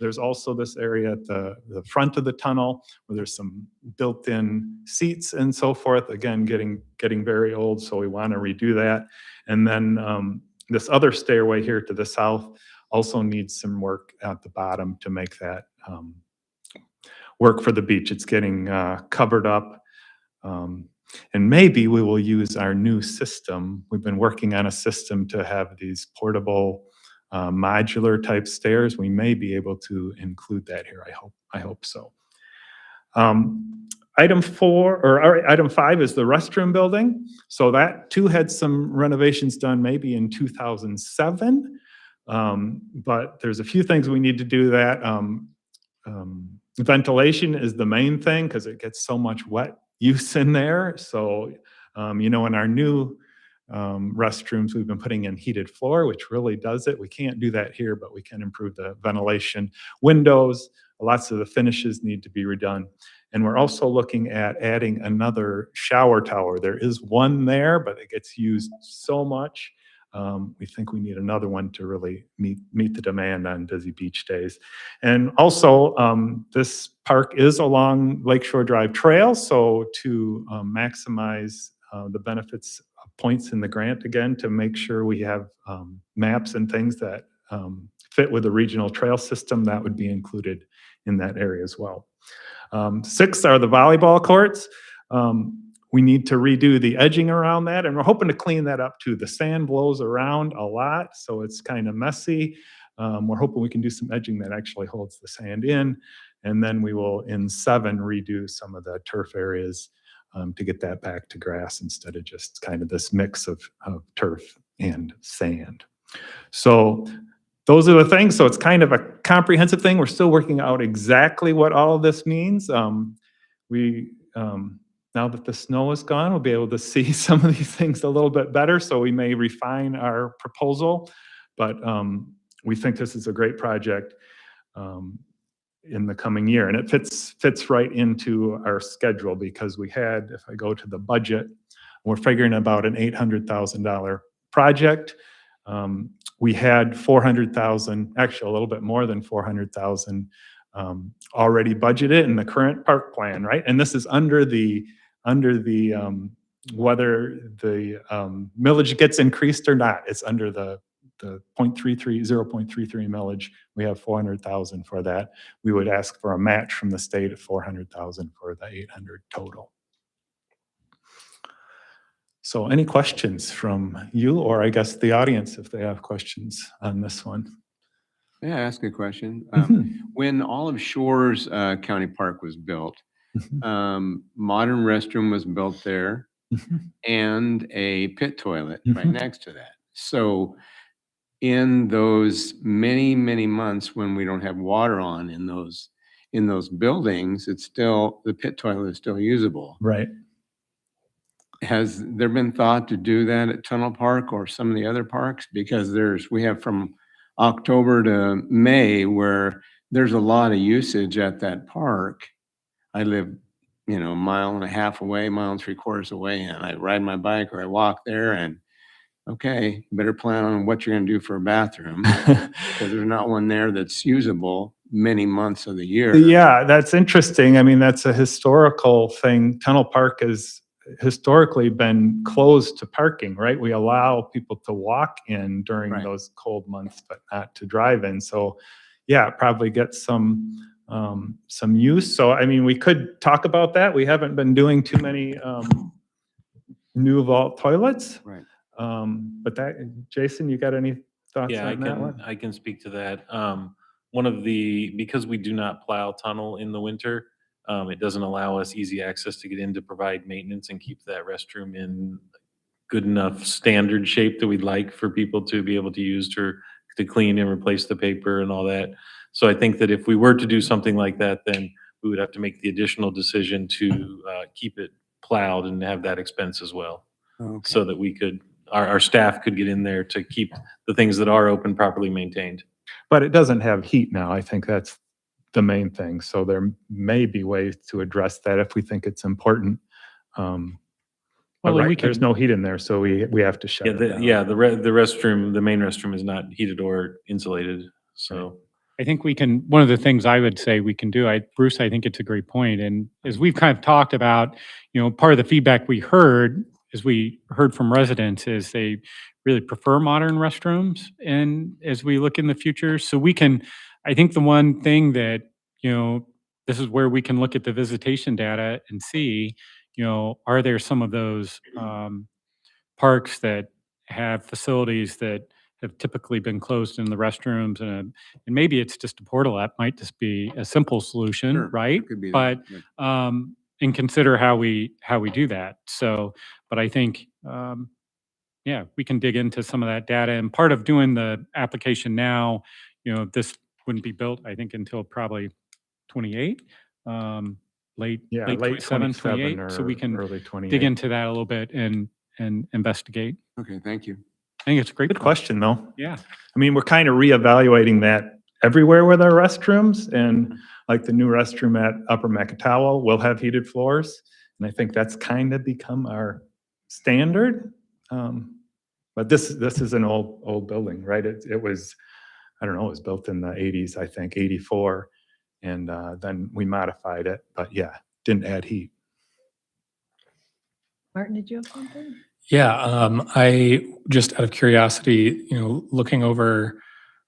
There's also this area at the front of the tunnel where there's some built-in seats and so forth, again, getting very old, so we want to redo that. And then this other stairway here to the south also needs some work at the bottom to make that work for the beach. It's getting covered up. And maybe we will use our new system. We've been working on a system to have these portable modular type stairs. We may be able to include that here. I hope so. Item 5 is the restroom building. So that too had some renovations done maybe in 2007. But there's a few things we need to do that. Ventilation is the main thing because it gets so much wet use in there. So, in our new restrooms, we've been putting in heated floor, which really does it. We can't do that here, but we can improve the ventilation. Windows, lots of the finishes need to be redone. And we're also looking at adding another shower tower. There is one there, but it gets used so much. We think we need another one to really meet the demand on busy beach days. And also, this park is along Lakeshore Drive Trail, so to maximize the benefits points in the grant, again, to make sure we have maps and things that fit with the regional trail system, that would be included in that area as well. 6 are the volleyball courts. We need to redo the edging around that, and we're hoping to clean that up too. The sand blows around a lot, so it's kind of messy. We're hoping we can do some edging that actually holds the sand in, and then we will, in 7, redo some of the turf areas to get that back to grass instead of just kind of this mix of turf and sand. So those are the things. So it's kind of a comprehensive thing. We're still working out exactly what all of this means. Now that the snow is gone, we'll be able to see some of these things a little bit better, so we may refine our proposal. But we think this is a great project in the coming year, and it fits right into our schedule because we had, if I go to the budget, we're figuring about an $800,000 project. We had 400,000, actually a little bit more than 400,000 already budgeted in the current park plan, right? And this is under the whether the millage gets increased or not. It's under the 0.33 millage. We have 400,000 for that. We would ask for a match from the state of 400,000 for the 800 total. So any questions from you, or I guess the audience if they have questions on this one? May I ask a question? When Olive Shores County Park was built, modern restroom was built there and a pit toilet right next to that. So in those many, many months when we don't have water on in those buildings, it's still, the pit toilet is still usable. Right. Has there been thought to do that at Tunnel Park or some of the other parks? Because we have from October to May where there's a lot of usage at that park. I live, a mile and a half away, mile and 3/4 away, and I ride my bike or I walk there and, okay, you better plan on what you're gonna do for a bathroom, because there's not one there that's usable many months of the year. Yeah, that's interesting. I mean, that's a historical thing. Tunnel Park has historically been closed to parking, right? We allow people to walk in during Right. those cold months, but not to drive in. So, yeah, it probably gets some use. So, I mean, we could talk about that. We haven't been doing too many new vault toilets. Right. But that, Jason, you got any thoughts Yeah, on that one? I can speak to that. Because we do not plow tunnel in the winter, it doesn't allow us easy access to get in to provide maintenance and keep that restroom in good enough standard shape that we'd like for people to be able to use to clean and replace the paper and all that. So I think that if we were to do something like that, then we would have to make the additional decision to keep it plowed and have that expense as well. Okay. So that we could, our staff could get in there to keep the things that are open properly maintained. But it doesn't have heat now. I think that's the main thing. So there may be ways to address that if we think it's important. But Well, and right, we there's can- no heat in there, so we have to shut Yeah, it the down. restroom, the main restroom is not heated or insulated, so. I think we can, one of the things I would say we can do, Bruce, I think it's a great point. And as we've kind of talked about, part of the feedback we heard, as we heard from residents, is they really prefer modern restrooms. And as we look in the future, so we can, I think the one thing that, this is where we can look at the visitation data and see, are there some of those parks that have facilities that have typically been closed in the restrooms, and maybe it's just a portal app, might just be a simple solution, Sure, right? it could be But, that, and consider how we do that. So, but I think, yeah, we can dig into some of that data, and part of doing the application now, this wouldn't be built, I think, until probably 28, late Yeah, late late 27, 27 28, so we or can early 28. dig into that a little bit and investigate. Okay, thank you. I think it's a great Good question, though. Yeah. I mean, we're kind of reevaluating that everywhere with our restrooms, and like the new restroom at Upper Macatawa will have heated floors. And I think that's kind of become our standard. But this is an old building, right? It was, I don't know, it was built in the 80s, I think, 84. And then we modified it, but yeah, didn't add heat. Martin, did you have something? Yeah, I just out of curiosity, looking over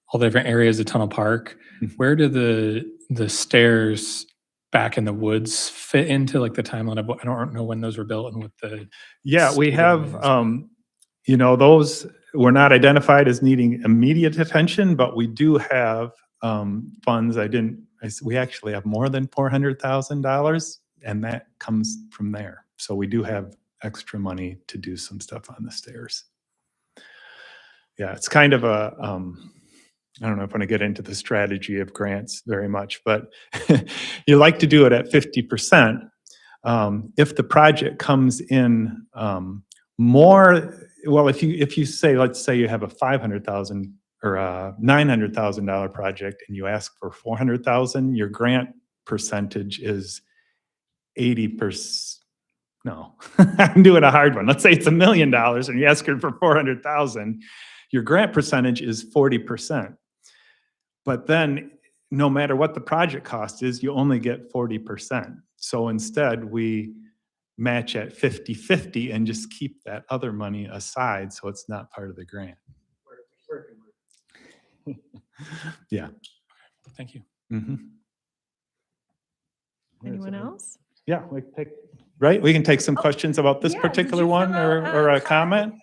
all the different areas of Tunnel Park, where do the stairs back in the woods fit into like the timeline of I don't know when those were built and what the Yeah, we state of have, them is. those were not identified as needing immediate attention, but we do have funds. We actually have more than $400,000, and that comes from there. So we do have extra money to do some stuff on the stairs. Yeah, it's kind of a, I don't know if I want to get into the strategy of grants very much, but you like to do it at 50%. If the project comes in more, well, if you say, let's say you have a $500,000 or a $900,000 project and you ask for $400,000, your grant percentage is 80%. No, I'm doing a hard one. Let's say it's $1 million and you're asking for 400,000. Your grant percentage is 40%. But then no matter what the project cost is, you only get 40%. So instead we match at 50-50 and just keep that other money aside so it's not part of the grant. Yeah. Thank you. Mm-hmm. Anyone else? Yeah, we can take some questions about this Yeah, did particular you one fill out or a a comment.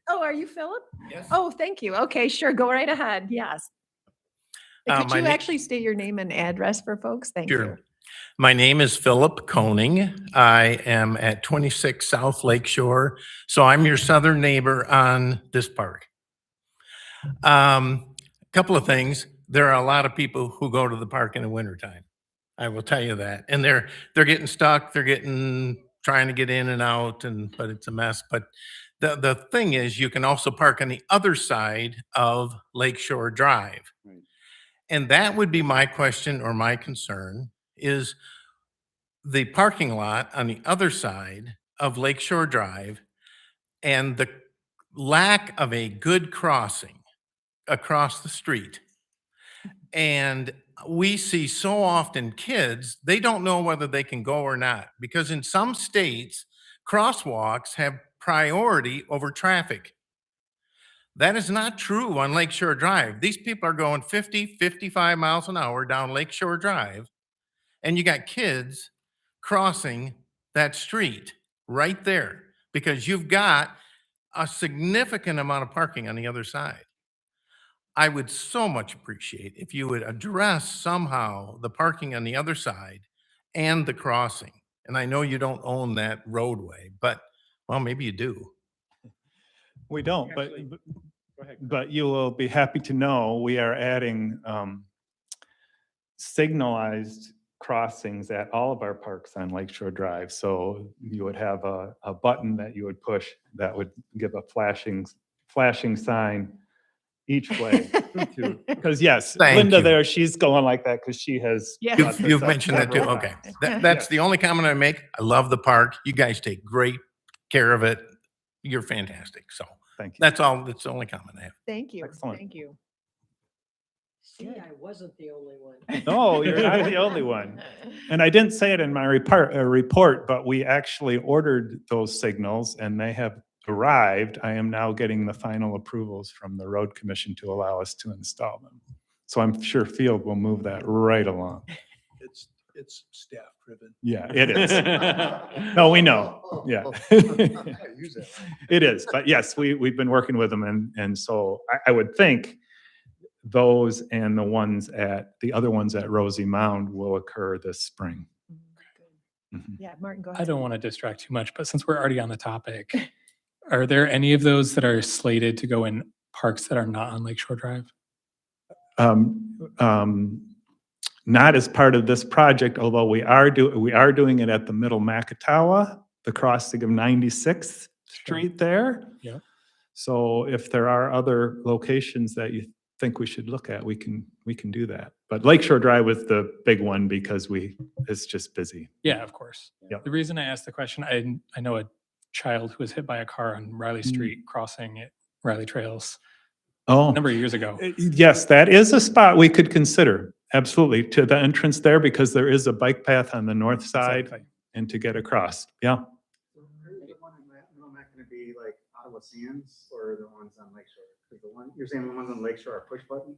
Oh, are you Philip? Yes. Oh, thank you. Okay, sure. Go right ahead. Yes. Could my you na- actually state your name and address for folks? Thank you. Sure. My name is Philip Koning. I am at 26 South Lakeshore, so I'm your southern neighbor on this park. A couple of things. There are a lot of people who go to the park in the wintertime. I will tell you that. And they're getting stuck. They're trying to get in and out, but it's a mess. But the thing is, you can also park on the other side of Lakeshore Drive. Right. And that would be my question or my concern is the parking lot on the other side of Lakeshore Drive and the lack of a good crossing across the street. And we see so often kids, they don't know whether they can go or not, because in some states, crosswalks have priority over traffic. That is not true on Lakeshore Drive. These people are going 50, 55 miles an hour down Lakeshore Drive, and you got kids crossing that street right there because you've got a significant amount of parking on the other side. I would so much appreciate if you would address somehow the parking on the other side and the crossing. And I know you don't own that roadway, but, well, maybe you do. We don't, but you will be happy to know we are adding signalized crossings at all of our parks on Lakeshore Drive. So you would have a button that you would push that would give a flashing sign each way. Because yes, Thank Linda you. there, she's going like that because she has. Yes. brought this You've up mentioned that too. several Okay. times. That's Yes. the only comment I make. I love the park. You guys take great care of it. You're fantastic. So Thank you. that's all. That's the only comment I have. Thank you. Excellent. Thank you. See, I wasn't the only one. No, you're not the only one. And I didn't say it in my report, but we actually ordered those signals and they have arrived. I am now getting the final approvals from the road commission to allow us to install them. So I'm sure Field will move that right along. It's staff driven. Yeah, it is. No, we know. Yeah. It is. But yes, we've been working with them. And so I would think those and the other ones at Rosie Mound will occur this spring. Yeah, Martin, go I ahead. don't want to distract too much, but since we're already on the topic, are there any of those that are slated to go in parks that are not on Lakeshore Drive? Not as part of this project, although we are doing it at the Middle Macatawa, the crossing of 96th Street there. Yeah. So if there are other locations that you think we should look at, we can do that. But Lakeshore Drive was the big one because it's just busy. Yeah, of course. Yep. The reason I asked the question, I know a child who was hit by a car on Riley Street crossing at Riley Trails Oh, a number of years ago. yes, that is a spot we could consider. Absolutely, to the entrance there, because there is a bike path on the north side Exactly. and to get across. Yeah. Are the one in Middle Mac gonna be like Ottawa Sands or the ones on Lakeshore? Because you're saying the ones on Lakeshore are push button?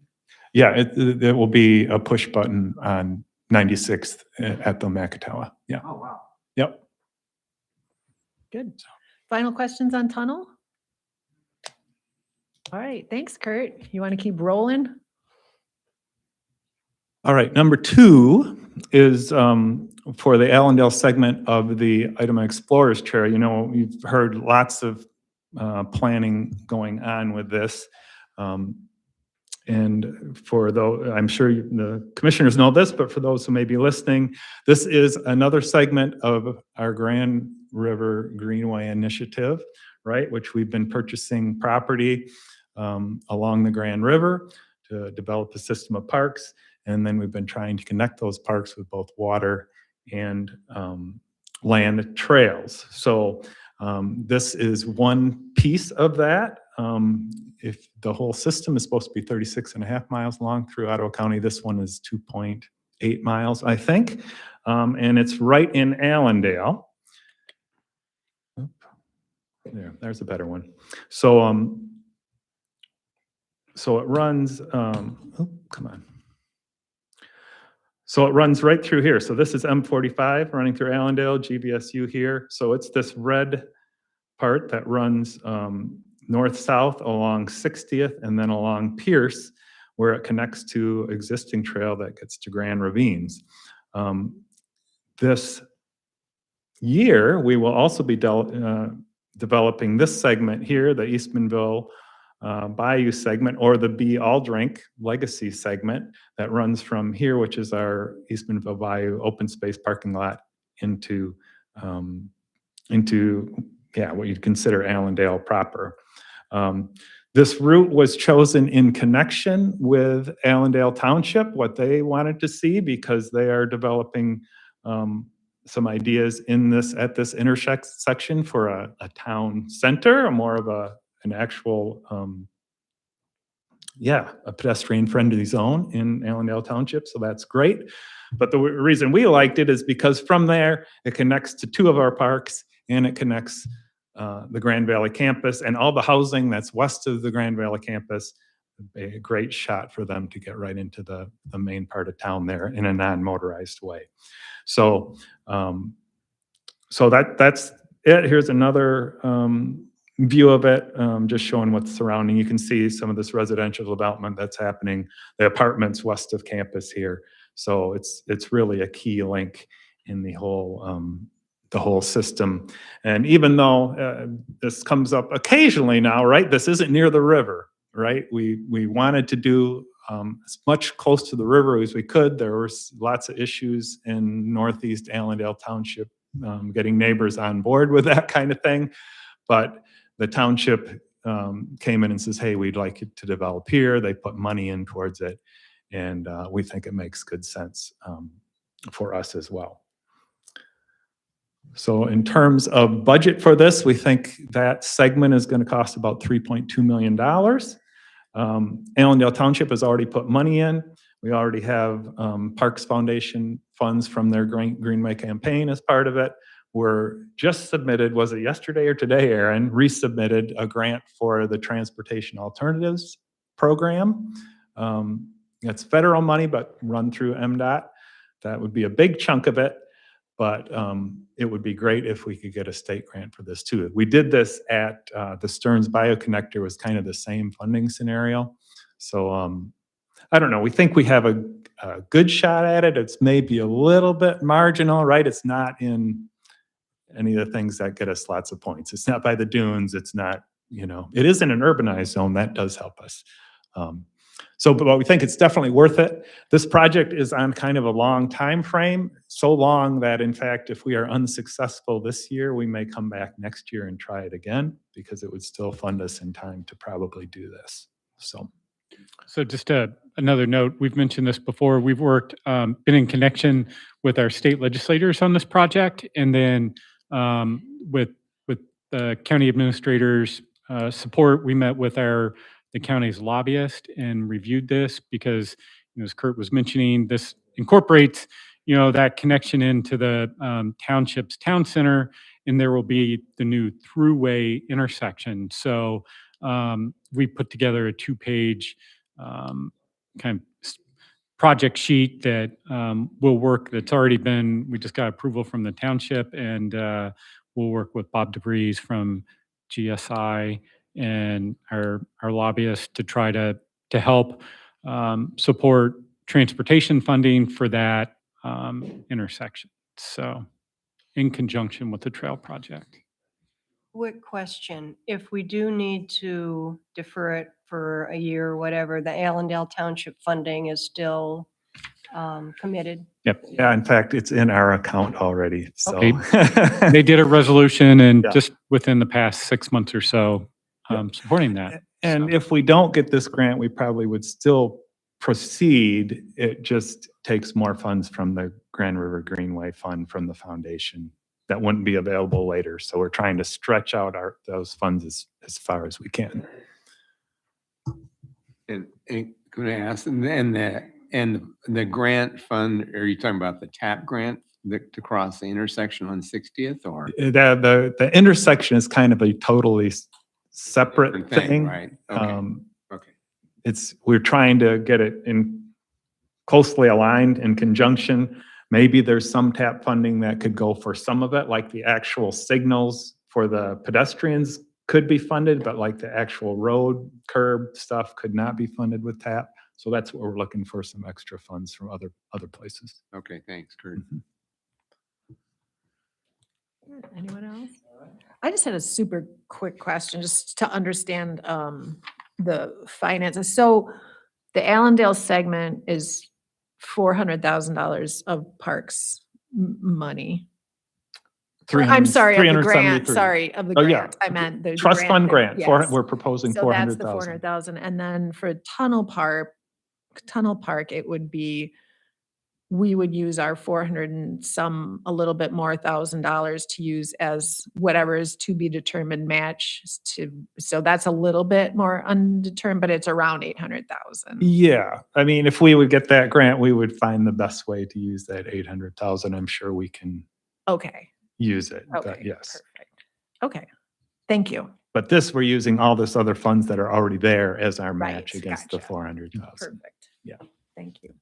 Yeah, it will be a push button on 96th at the Macatawa. Yeah. Oh, wow. Yep. Good. Final questions on tunnel? All right, thanks, Kurt. You want to keep rolling? All right, number 2 is for the Allendale segment of the Item Explorers Chair. You know, we've heard lots of planning going on with this. And for those, I'm sure the commissioners know this, but for those who may be listening, this is another segment of our Grand River Greenway Initiative, right? Which we've been purchasing property along the Grand River to develop a system of parks. And then we've been trying to connect those parks with both water and land trails. So this is one piece of that. If the whole system is supposed to be 36.5 miles long through Ottawa County, this one is 2.8 miles, I think. And it's right in Allendale. There's a better one. So, so it runs, come on. So it runs right through here. So this is M45 running through Allendale, GVSU here. So it's this red part that runs north-south along 60th and then along Pierce, where it connects to existing trail that gets to Grand Ravines. This year, we will also be developing this segment here, the Eastmanville Bayou segment, or the B. Aldrink Legacy segment that runs from here, which is our Eastmanville Bayou open space parking lot, into what you'd consider Allendale proper. This route was chosen in connection with Allendale Township, what they wanted to see, because they are developing some ideas in this, at this intersection for a town center, a more of an actual, a pedestrian-friendly zone in Allendale Township, so that's great. But the reason we liked it is because from there, it connects to two of our parks, and it connects the Grand Valley campus, and all the housing that's west of the Grand Valley campus. A great shot for them to get right into the main part of town there in a non-motorized way. So, that's it. Here's another view of it, just showing what's surrounding. You can see some of this residential development that's happening, the apartments west of campus here. So it's really a key link in the whole system. And even though this comes up occasionally now, right? This isn't near the river, right? We wanted to do as much close to the river as we could. There was lots of issues in Northeast Allendale Township getting neighbors on board with that kind of thing. But the township came in and says, hey, we'd like it to develop here. They put money in towards it. And we think it makes good sense for us as well. So in terms of budget for this, we think that segment is going to cost about $3.2 million. Allendale Township has already put money in. We already have Parks Foundation funds from their Greenway campaign as part of it. We're just submitted, was it yesterday or today, Aaron, resubmitted a grant for the Transportation Alternatives Program. It's federal money, but run through MDOT. That would be a big chunk of it, but it would be great if we could get a state grant for this too. We did this at the Stearns Bioconnector, was kind of the same funding scenario. So I don't know, we think we have a good shot at it. It's maybe a little bit marginal, right? It's not in any of the things that get us lots of points. It's not by the dunes. It's not, it is in an urbanized zone. That does help us. But we think it's definitely worth it. This project is on kind of a long time frame, so long that in fact, if we are unsuccessful this year, we may come back next year and try it again, because it would still fund us in time to probably do this. So just another note, we've mentioned this before. We've worked, been in connection with our state legislators on this project, and then with the county administrators' support, we met with the county's lobbyist and reviewed this because, as Kurt was mentioning, this incorporates, that connection into the township's town center, and there will be the new throughway intersection. So we put together a 2-page kind of project sheet that will work. That's already been, we just got approval from the township, and we'll work with Bob DeVries from GSI and our lobbyist to try to help support transportation funding for that intersection. So in conjunction with the trail project. Quick question. If we do need to defer it for a year or whatever, the Allendale Township funding is still committed? Yep. Yeah, in fact, it's in our account already. So They did a resolution, and Yeah. just within the past 6 months or so, supporting that. And if we don't get this grant, we probably would still proceed. It just takes more funds from the Grand River Greenway Fund from the foundation that wouldn't be available later. So we're trying to stretch out those funds as far as we can. And can I ask, and the grant fund, are you talking about the TAP grant to cross the intersection on 60th, or? The intersection is kind of a totally separate Different thing. right? Okay. Okay. We're trying to get it in closely aligned in conjunction. Maybe there's some TAP funding that could go for some of it, like the actual signals for the pedestrians could be funded, but like the actual road curb stuff could not be funded with TAP. So that's what we're looking for, some extra funds from other places. Okay, thanks, Kurt. Anyone else? I just had a super quick question, just to understand the finances. So the Allendale segment is $400,000 of parks money. I'm sorry, of the grant, 373. sorry, of the Oh, yeah. grant. I meant the Trust fund grant, yes. we're proposing So that's the 400,000. 400,000. And then for Tunnel Park, it would be we would use our 400 and some, a little bit more $1,000 to use as whatever is to be determined match to, so that's a little bit more undetermined, but it's around 800,000. Yeah, I mean, if we would get that grant, we would find the best way to use that 800,000. I'm sure we can Okay, use it, but okay, yes. perfect. Okay, thank you. But this, we're using all this other funds that are already there as our Right, match against the gotcha. 400,000. Perfect. Yeah. Thank you.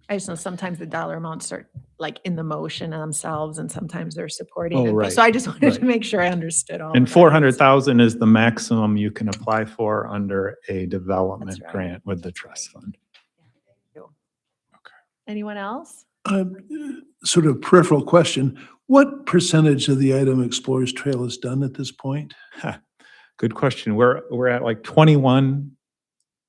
I just know sometimes the dollar amounts are like in the motion themselves and sometimes they're supporting Oh, it. But- right, So I just wanted to right. make sure I understood all And of that. 400,000 is the maximum you can apply for under a development That's right. grant with the trust fund. Anyone else? Sort of peripheral question. What percentage of the item Explorers Trail is done at this point? Good question. We're at like 21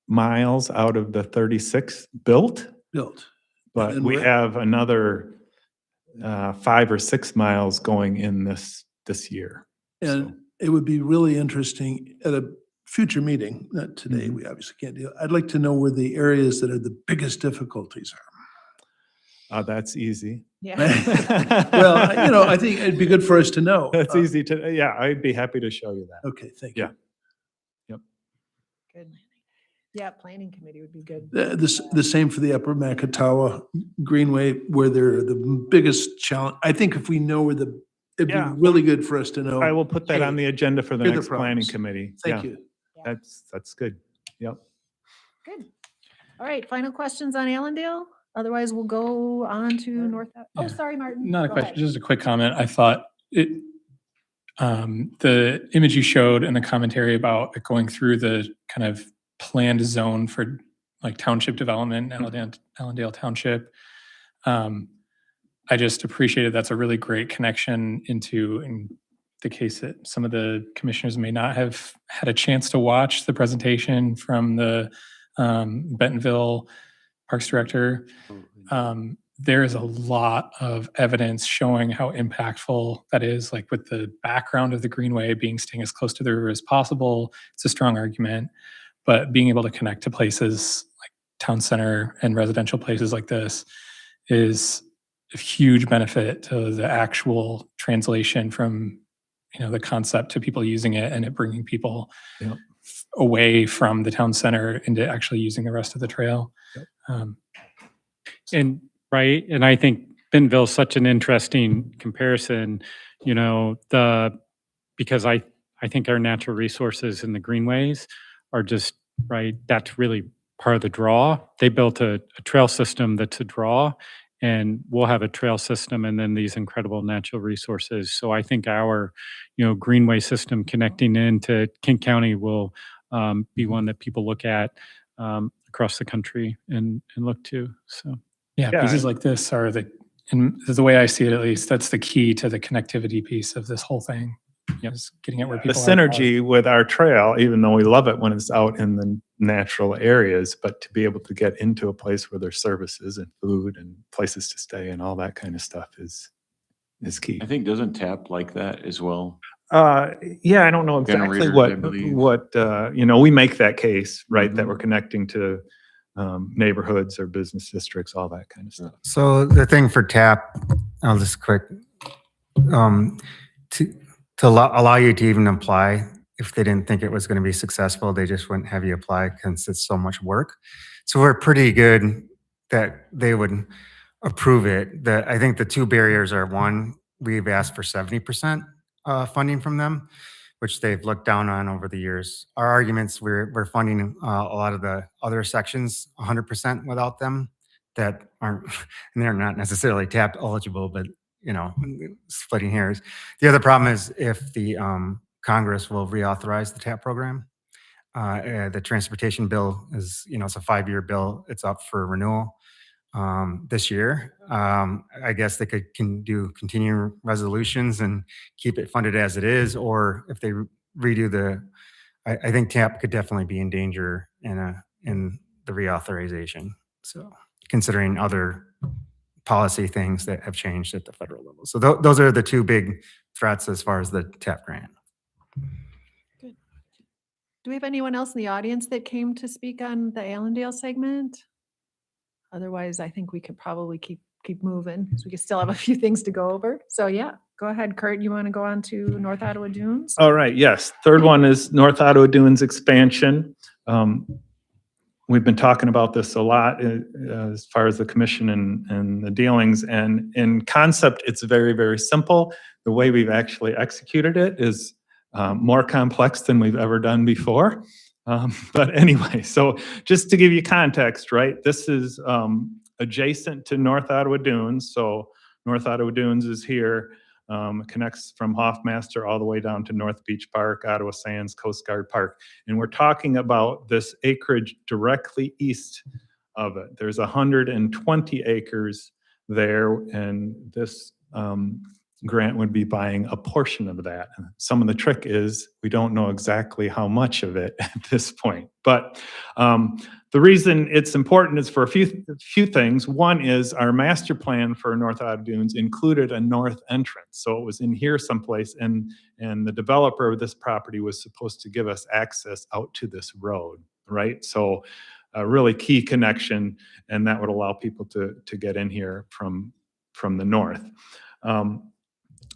miles out of the 36 built, Built. but And we we're- have another 5 or 6 miles going in this year. And it would be really interesting at a future meeting, not today, we obviously can't do it. I'd like to know where the areas that are the biggest difficulties are. That's easy. Yeah. Well, I think it'd be good for us to know. That's easy to, yeah, I'd be happy to show you that. Okay, thank you. Yeah. Yep. Good. Yeah, planning committee would be good. The same for the Upper Macatawa Greenway, where they're the biggest challenge. I think if we know where it'd be Yeah. really good for us to know. I will put that on the agenda for the here are the next planning problems. committee. Thank Yeah. you. That's good. Yep. Good. All right, final questions on Allendale? Otherwise, we'll go on to North. Oh, Yeah. sorry, Martin. Not a Go question, ahead. just a quick comment. I thought the image you showed and the commentary about it going through the kind of planned zone for like township development, Allendale Township. I just appreciated that's a really great connection into, in the case that some of the commissioners may not have had a chance to watch the presentation from the Bentonville Parks Director. There is a lot of evidence showing how impactful that is, like with the background of the Greenway being staying as close to the river as possible. It's a strong argument, but being able to connect to places like town center and residential places like this is a huge benefit to the actual translation from, the concept to people using it, and it bringing people Yep. away from the town center into actually using the rest of the trail. And right, and I think Bentonville's such an interesting comparison, because I think our natural resources in the greenways are just, right, that's really part of the draw. They built a trail system that's a draw, and we'll have a trail system and then these incredible natural resources. So I think our, greenway system connecting into Kent County will be one that people look at across the country and look to, so. Yeah, pieces like this are the way I see it, at least, that's the key to the connectivity piece of this whole thing. Is getting it where The people are. synergy with our trail, even though we love it when it's out in the natural areas, but to be able to get into a place where there's services and food and places to stay and all that kind of stuff is key. I think doesn't TAP like that as well? Yeah, I don't know exactly Generators, I believe. what we make that case, right, that we're connecting to neighborhoods or business districts, all that kind of stuff. So the thing for TAP, I'll just quick, to allow you to even apply, if they didn't think it was going to be successful, they just wouldn't have you apply because it's so much work. So we're pretty good that they would approve it. I think the two barriers are, one, we've asked for 70% funding from them, which they've looked down on over the years. Our arguments, we're funding a lot of the other sections 100% without them that aren't, and they're not necessarily TAP eligible, but splitting hairs. The other problem is if the Congress will reauthorize the TAP program. The transportation bill is, it's a 5-year bill. It's up for renewal this year. I guess they can do continuing resolutions and keep it funded as it is, or if they redo I think TAP could definitely be in danger in the reauthorization. So considering other policy things that have changed at the federal level. So those are the two big threats as far as the TAP grant. Good. Do we have anyone else in the audience that came to speak on the Allendale segment? Otherwise, I think we could probably keep moving, because we could still have a few things to go over. So yeah, go ahead, Kurt. You want to go on to North Ottawa Dunes? All right, yes. Third one is North Ottawa Dunes expansion. We've been talking about this a lot as far as the commission and the dealings. And in concept, it's very, very simple. The way we've actually executed it is more complex than we've ever done before. But anyway, so just to give you context, right? This is adjacent to North Ottawa Dunes. So North Ottawa Dunes is here. Connects from Hoffmaster all the way down to North Beach Park, Ottawa Sands, Coast Guard Park. And we're talking about this acreage directly east of it. There's 120 acres there, and this grant would be buying a portion of that. Some of the trick is we don't know exactly how much of it at this point. But the reason it's important is for a few things. One is our master plan for North Ottawa Dunes included a north entrance. So it was in here someplace, and the developer of this property was supposed to give us access out to this road, right? So a really key connection, and that would allow people to get in here from the north.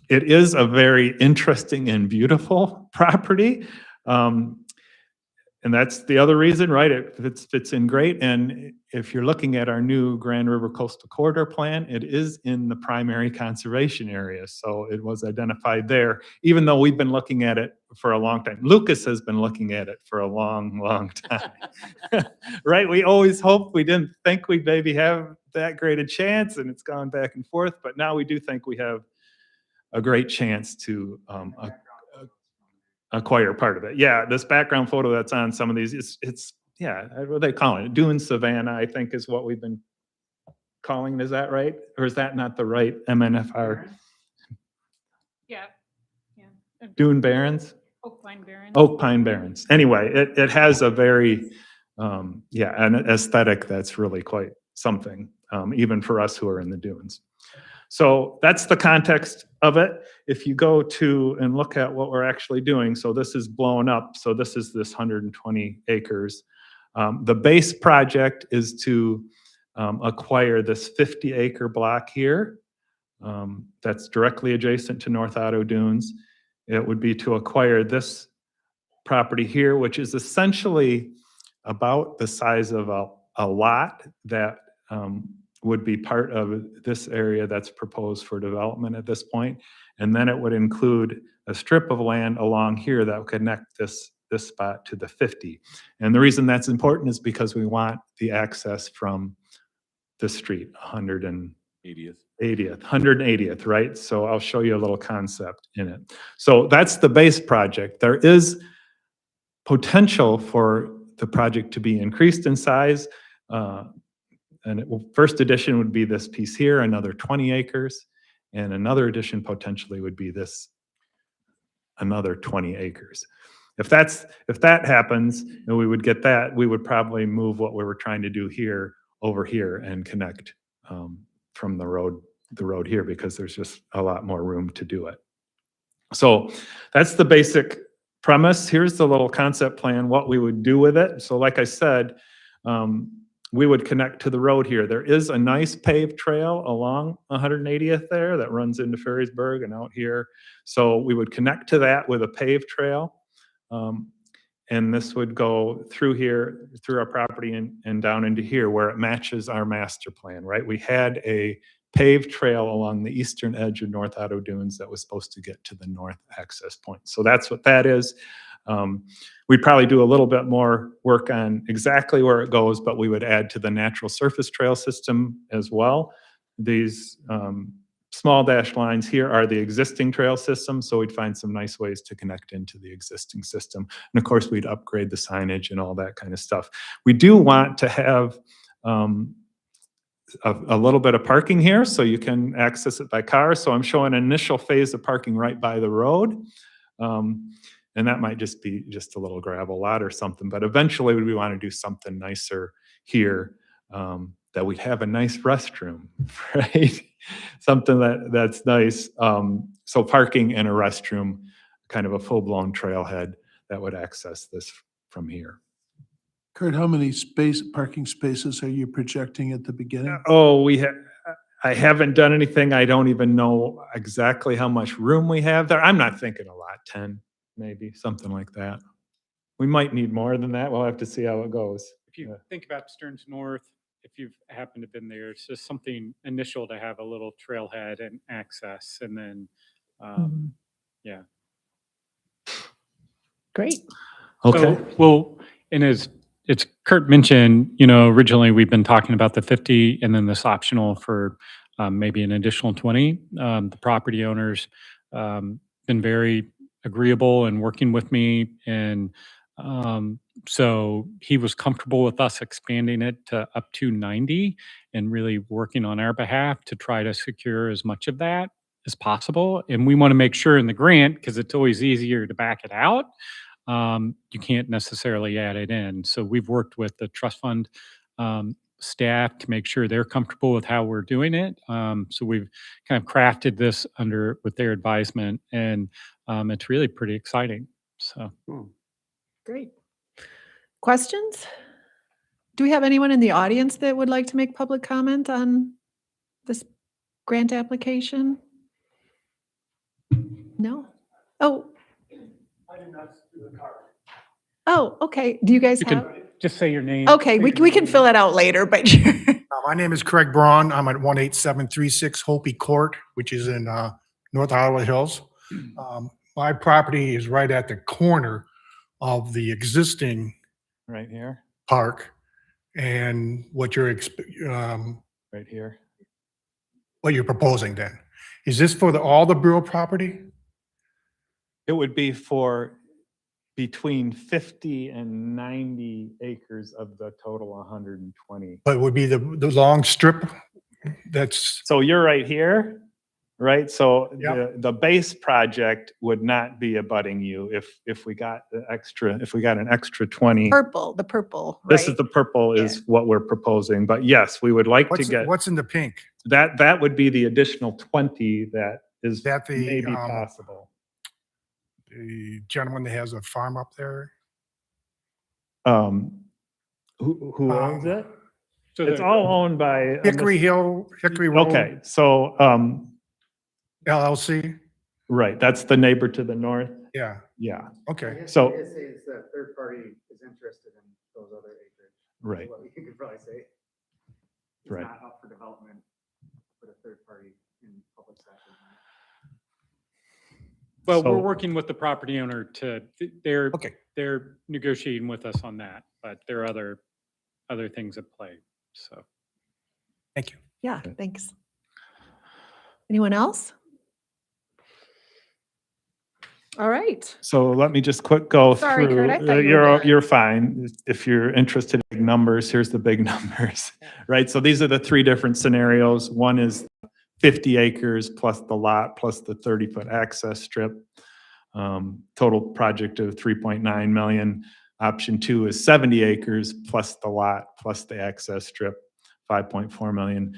It is a very interesting and beautiful property. And that's the other reason, right? It fits in great. And if you're looking at our new Grand River Coastal Corridor plan, it is in the primary conservation area. So it was identified there, even though we've been looking at it for a long time. Lucas has been looking at it for a long, long time, right? We always hoped, we didn't think we'd maybe have that great a chance, and it's gone back and forth. But now we do think we have a great chance to acquire part of it. Yeah, this background photo that's on some of these, it's yeah, what are they calling it? Dune Savannah, I think is what we've been calling it. Is that right? Or is that not the right MNFR? Yeah. Dune Barrens? Oak Pine Barrens. Oak Pine Barrens. Anyway, it has a very, an aesthetic that's really quite something, even for us who are in the dunes. So that's the context of it. If you go to and look at what we're actually doing, so this is blown up. So this is this 120 acres. The base project is to acquire this 50-acre block here. That's directly adjacent to North Ottawa Dunes. It would be to acquire this property here, which is essentially about the size of a lot that would be part of this area that's proposed for development at this point. And then it would include a strip of land along here that would connect this spot to the 50. And the reason that's important is because we want the access from the street, 180th, right? So I'll show you a little concept in it. So that's the base project. There is potential for the project to be increased in size. First edition would be this piece here, another 20 acres, and another edition potentially would be this, another 20 acres. If that happens, and we would get that, we would probably move what we were trying to do here over here and connect from the road here, because there's just a lot more room to do it. So that's the basic premise. Here's the little concept plan, what we would do with it. So like I said, we would connect to the road here. There is a nice paved trail along 180th there that runs into Ferrysburg and out here. So we would connect to that with a paved trail. And this would go through here, through our property and down into here where it matches our master plan, right? We had a paved trail along the eastern edge of North Ottawa Dunes that was supposed to get to the north access point. So that's what that is. We'd probably do a little bit more work on exactly where it goes, but we would add to the natural surface trail system as well. These small dashed lines here are the existing trail system, so we'd find some nice ways to connect into the existing system. And of course, we'd upgrade the signage and all that kind of stuff. We do want to have a little bit of parking here, so you can access it by car. So I'm showing an initial phase of parking right by the road. And that might just be just a little gravel lot or something, but eventually we want to do something nicer here, that we'd have a nice restroom, right? Something that's nice. So parking and a restroom, kind of a full-blown trailhead that would access this from here. Kurt, how many parking spaces are you projecting at the beginning? Oh, I haven't done anything. I don't even know exactly how much room we have there. I'm not thinking a lot, 10, maybe, something like that. We might need more than that. We'll have to see how it goes. If you think about Stearns North, if you've happened to been there, it's just something initial to have a little trailhead and access, and then, yeah. Great. Okay. So, well, and as it's Kurt mentioned, originally we've been talking about the 50 and then this optional for maybe an additional 20. The property owners been very agreeable and working with me, and so he was comfortable with us expanding it to up to 90 and really working on our behalf to try to secure as much of that as possible. And we want to make sure in the grant, because it's always easier to back it out, you can't necessarily add it in. So we've worked with the trust fund staff to make sure they're comfortable with how we're doing it. So we've kind of crafted this with their advisement, and it's really pretty exciting. So. Great. Questions? Do we have anyone in the audience that would like to make public comment on this grant application? No? Oh. Oh, okay. Do you guys You have? can just say your name. Okay, we can fill that out later, but My name is Craig Braun. I'm at 18736 Hopi Court, which is in North Ottawa Hills. My property is right at the corner of the existing Right here, park, and what you're right here. what you're proposing then. Is this for all the borough property? It would be for between 50 and 90 acres of the total 120. But it would be the long strip that's, So you're right here, right? So Yep. the base project would not be abutting you if we got an extra 20. the purple, right? This is the purple is what we're proposing, but yes, we would like to get, what's in the pink? that would be the additional 20 that is That the, maybe possible. The gentleman that has a farm up there? Who owns it? So It's all owned by. Hickory Road. Okay, so, LLC? right, that's the neighbor to the north. Yeah, Yeah, okay. so, Is the third party is interested in those other acreage. right, What you could probably say. It's Right. not up for development for a third party in public sector. Well, So- we're working with the property owner they're Okay. they're negotiating with us on that, but there are other things at play. So. Thank you. Yeah, thanks. Anyone else? All right. so let me just go Sorry, through. Kurt, I thought you were done. You're fine. If you're interested in numbers, here's the big numbers, right? So these are the three different scenarios. One is 50 acres plus the lot plus the 30-foot access strip. Total project of 3.9 million. Option 2 is 70 acres plus the lot plus the access strip, 5.4 million.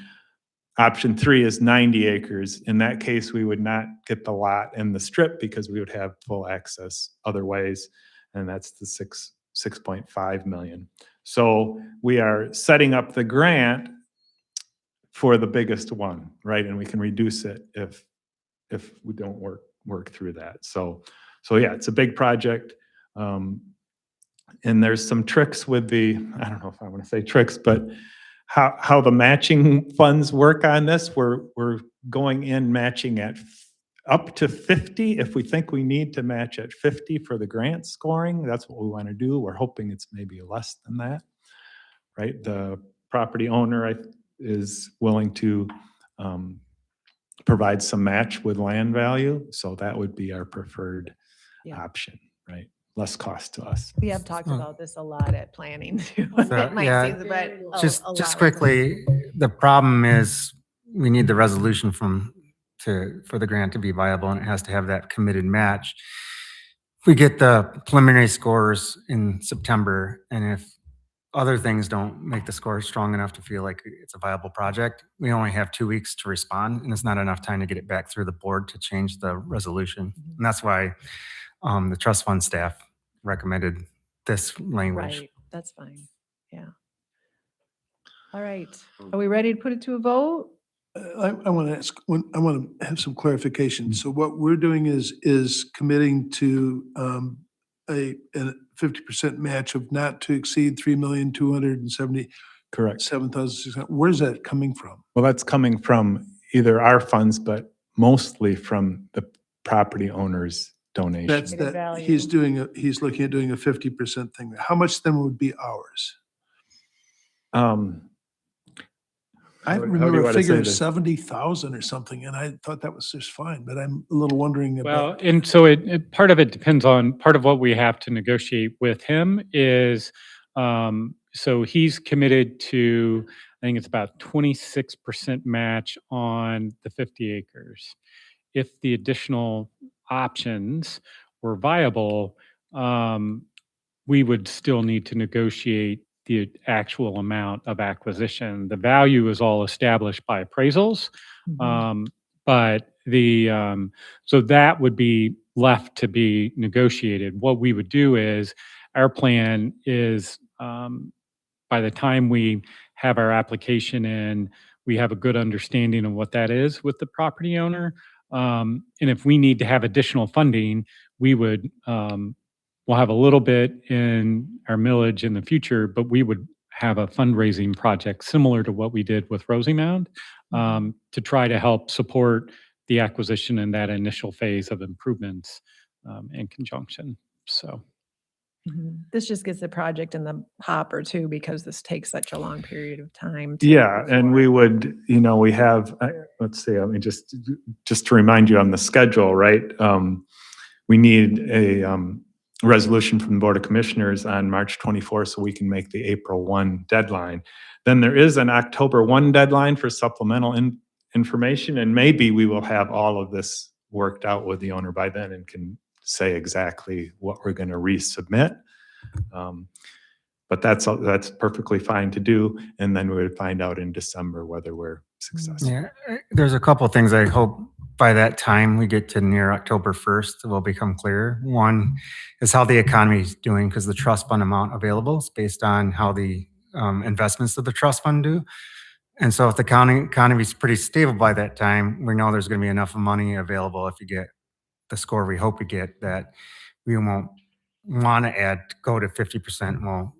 Option 3 is 90 acres. In that case, we would not get the lot and the strip because we would have full access other ways, and that's the 6.5 million. So we are setting up the grant for the biggest one, right? And we can reduce it if we don't work through that. So yeah, it's a big project. And there's some tricks with I don't know if I want to say tricks, but how the matching funds work on this. We're going in matching at up to 50. If we think we need to match at 50 for the grant scoring, that's what we want to do. We're hoping it's maybe less than that, right? The property owner is willing to provide some match with land value. So that would be our preferred option, right? Less cost to us. We have talked about this a lot at planning too. So, It might yeah, seem, but a just lot. quickly, the problem is we need the resolution for the grant to be viable, and it has to have that committed match. We get the preliminary scores in September, and if other things don't make the score strong enough to feel like it's a viable project, we only have 2 weeks to respond, and it's not enough time to get it back through the board to change the resolution. And that's why the trust fund staff recommended this language. Right. That's fine. Yeah. All right. Are we ready to put it to a vote? I want to ask, I want to have some clarification. So what we're doing is committing to a 50% match of not to exceed 3,277,600. Correct. Where's that coming from? Well, that's coming from either our funds, but mostly from the property owner's donation. That's Stated that, value. he's looking at doing a 50% thing. How much then would be ours? I How do you remember a wanna figure say of this? 70,000 or something, and I thought that was just fine, but I'm a little wondering Well, about. and so part of it depends on, part of what we have to negotiate with him is, so he's committed to, I think it's about 26% match on the 50 acres. If the additional options were viable, we would still need to negotiate the actual amount of acquisition. The value is all established by appraisals. But so that would be left to be negotiated. What we would do is, our plan is, by the time we have our application in, we have a good understanding of what that is with the property owner. And if we need to have additional funding, we would, we'll have a little bit in our millage in the future, but we would have a fundraising project similar to what we did with Rosie Mound, to try to help support the acquisition in that initial phase of improvements, in conjunction. So. This just gets the project in the hopper too, because this takes such a long period of time. Yeah, and we would, we have, let's see, I mean, just to remind you on the schedule, right? We need a resolution from the Board of Commissioners on March 24th so we can make the April 1 deadline. Then there is an October 1 deadline for supplemental information, and maybe we will have all of this worked out with the owner by then and can say exactly what we're going to resubmit. But that's perfectly fine to do, and then we would find out in December whether we're successful. Yeah, there's a couple of things I hope by that time we get to near October 1st will become clear. One is how the economy is doing, because the trust fund amount available is based on how the investments of the trust fund do. And so if the economy is pretty stable by that time, we know there's going to be enough money available if you get the score we hope we get, that we won't want to go to 50%.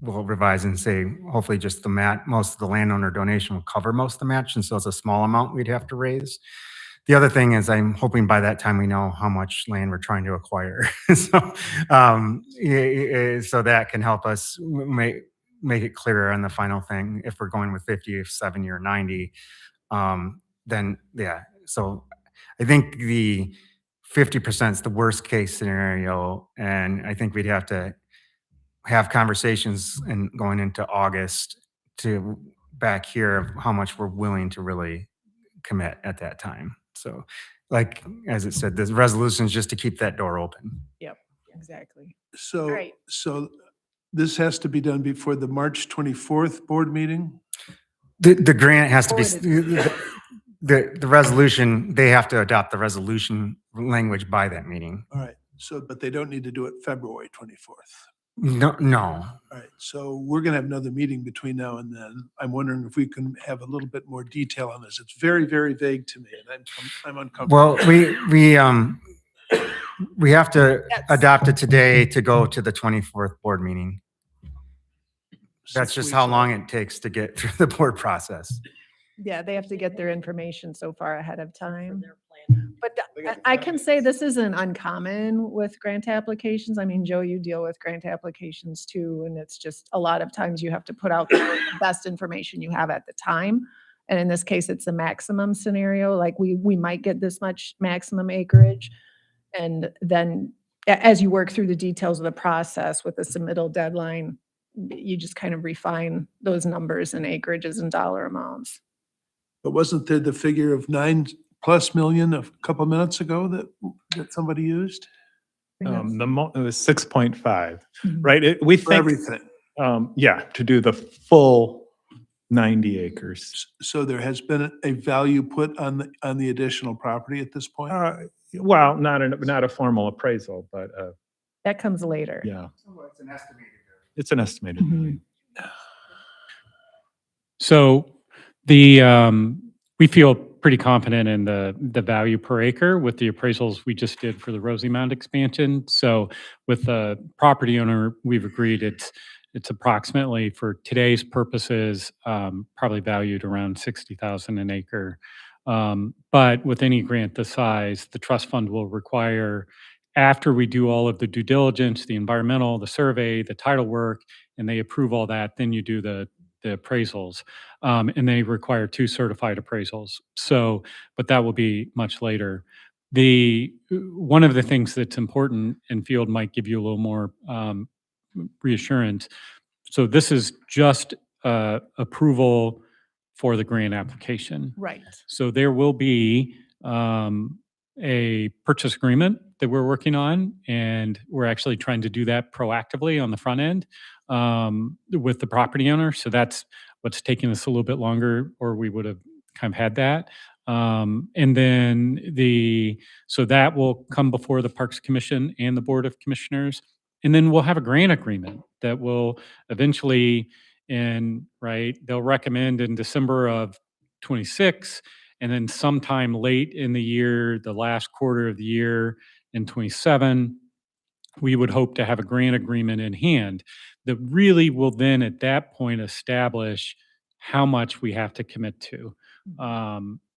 We'll revise and say, hopefully just most of the landowner donation will cover most of the match. And so it's a small amount we'd have to raise. The other thing is I'm hoping by that time we know how much land we're trying to acquire. So that can help us make it clearer on the final thing. If we're going with 50, if 70 or 90, then yeah. So I think the 50% is the worst case scenario. And I think we'd have to have conversations and going into August to back here of how much we're willing to really commit at that time. So like, as it said, the resolution is just to keep that door open. Yep, exactly. So, right. so this has to be done before the March 24th board meeting? The grant has to be, the resolution, they have to adopt the resolution language by that meeting. All right. So, but they don't need to do it February 24th. No. All right. So we're going to have another meeting between now and then. I'm wondering if we can have a little bit more detail on this. It's very, very vague to me, and I'm uncomfortable. Well, we have to adopt it today to go to the 24th board meeting. That's just how long it takes to get through the board process. Yeah, they have to get their information so far ahead of time. But I can say this isn't uncommon with grant applications. I mean, Joe, you deal with grant applications too, and it's just a lot of times you have to put out the best information you have at the time. And in this case, it's a maximum scenario. Like we might get this much maximum acreage. And then as you work through the details of the process with the submittal deadline, you just kind of refine those numbers and acreages and dollar amounts. But wasn't there the figure of $9+ million a couple minutes ago that somebody used? It was 6.5, right? We think everything. Yeah, to do the full 90 acres. So there has been a value put on the additional property at this point? Well, not a formal appraisal, but that comes later. Yeah. So it's an estimated It's an estimated value. So we feel pretty confident in the value per acre with the appraisals we just did for the Rosemount expansion. So with the property owner, we've agreed it's approximately, for today's purposes, probably valued around 60,000 an acre. But with any grant this size, the trust fund will require, after we do all of the due diligence, the environmental, the survey, the title work, and they approve all that, then you do the appraisals. And they require 2 certified appraisals. So, but that will be much later. One of the things that's important, and Field might give you a little more reassurance. So this is just approval for the grant application. Right. So there will be a purchase agreement that we're working on, and we're actually trying to do that proactively on the front end with the property owner. So that's what's taking us a little bit longer, or we would have kind of had that. And then so that will come before the Parks Commission and the Board of Commissioners. And then we'll have a grant agreement that will eventually, they'll recommend in December of 26, and then sometime late in the year, the last quarter of the year in 27, we would hope to have a grant agreement in hand that really will then at that point establish how much we have to commit to.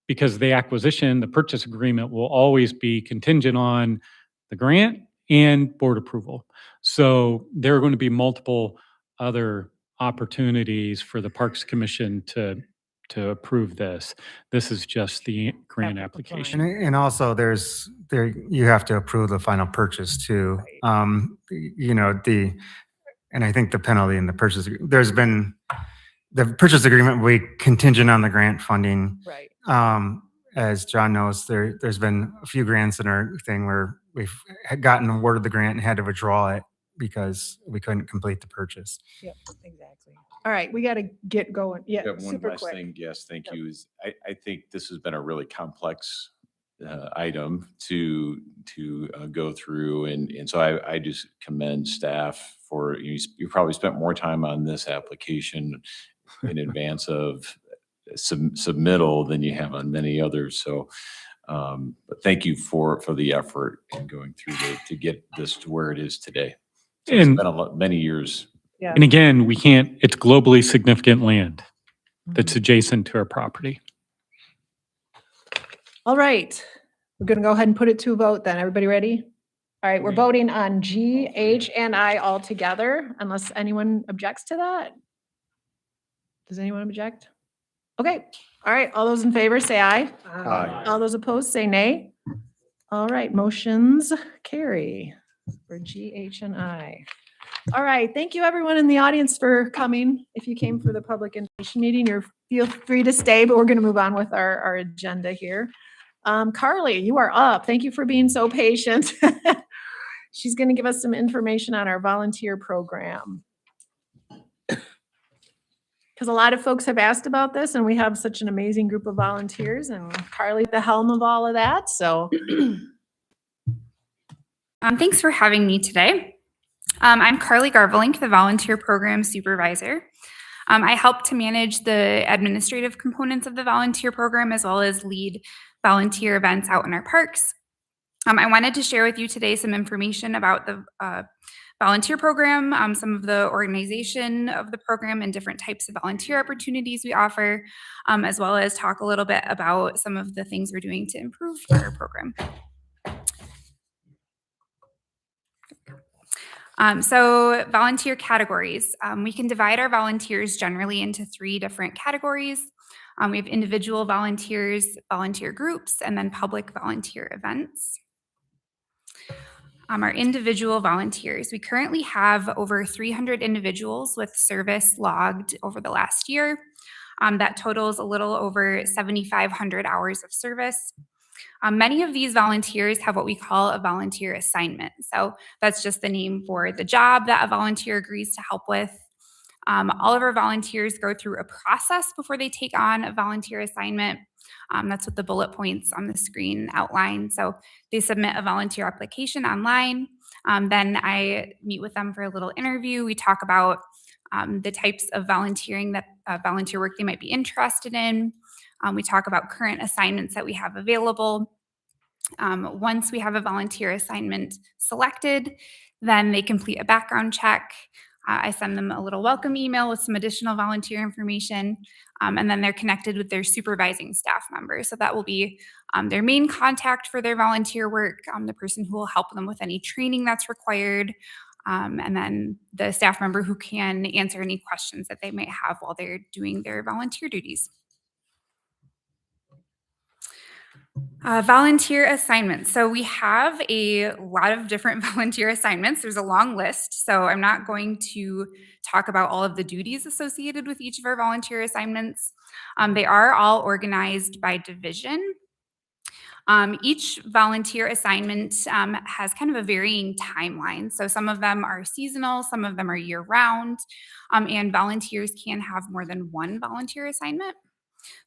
Because the purchase agreement will always be contingent on the grant and board approval. So there are going to be multiple other opportunities for the Parks Commission to approve this. This is just the grant application. And also you have to approve the final purchase too. And I think the penalty in the purchase, the purchase agreement will be contingent on the grant funding. Right. As John knows, there's been a few grants in our thing where we've gotten awarded the grant and had to withdraw it because we couldn't complete the purchase. Yep, exactly. All right, we got to get going. Yeah, Yeah, one super last quick. thing, yes, thank you, is I think this has been a really complex item to go through, and so I just commend staff for, you probably spent more time on this application in advance of submittal than you have on many others, so but thank you for the effort in going through to get this to where it is today. So it's And- been many years. Yeah. And again, it's globally significant land that's adjacent to our property. All right, we're going to go ahead and put it to a vote then. Everybody ready? All right, we're voting on G, H, and I all together, unless anyone objects to that. Does anyone object? Okay, all right, all those in favor say aye. Aye. All those opposed say nay. All right, motions carry for G, H, and I. All right, thank you everyone in the audience for coming. If you came for the public information meeting, feel free to stay, but we're going to move on with our agenda here. Carly, you are up. Thank you for being so patient. She's going to give us some information on our volunteer program. Because a lot of folks have asked about this, and we have such an amazing group of volunteers, and Carly at the helm of all of that, so. Thanks for having me today. I'm Carly Garvelink, the Volunteer Program Supervisor. I help to manage the administrative components of the volunteer program as well as lead volunteer events out in our parks. I wanted to share with you today some information about the volunteer program, some of the organization of the program and different types of volunteer opportunities we offer, as well as talk a little bit about some of the things we're doing to improve our program. So volunteer categories. We can divide our volunteers generally into 3 different categories. We have individual volunteers, volunteer groups, and then public volunteer events. Our individual volunteers. We currently have over 300 individuals with service logged over the last year. That totals a little over 7,500 hours of service. Many of these volunteers have what we call a volunteer assignment. So that's just the name for the job that a volunteer agrees to help with. All of our volunteers go through a process before they take on a volunteer assignment. That's what the bullet points on the screen outline. So they submit a volunteer application online. Then I meet with them for a little interview. We talk about the types of volunteering that volunteer work they might be interested in. We talk about current assignments that we have available. Once we have a volunteer assignment selected, then they complete a background check. I send them a little welcome email with some additional volunteer information, and then they're connected with their supervising staff member. So that will be their main contact for their volunteer work, the person who will help them with any training that's required, and then the staff member who can answer any questions that they might have while they're doing their volunteer duties. Volunteer assignments. So we have a lot of different volunteer assignments. There's a long list, so I'm not going to talk about all of the duties associated with each of our volunteer assignments. They are all organized by division. Each volunteer assignment has kind of a varying timeline. So some of them are seasonal, some of them are year-round, and volunteers can have more than one volunteer assignment.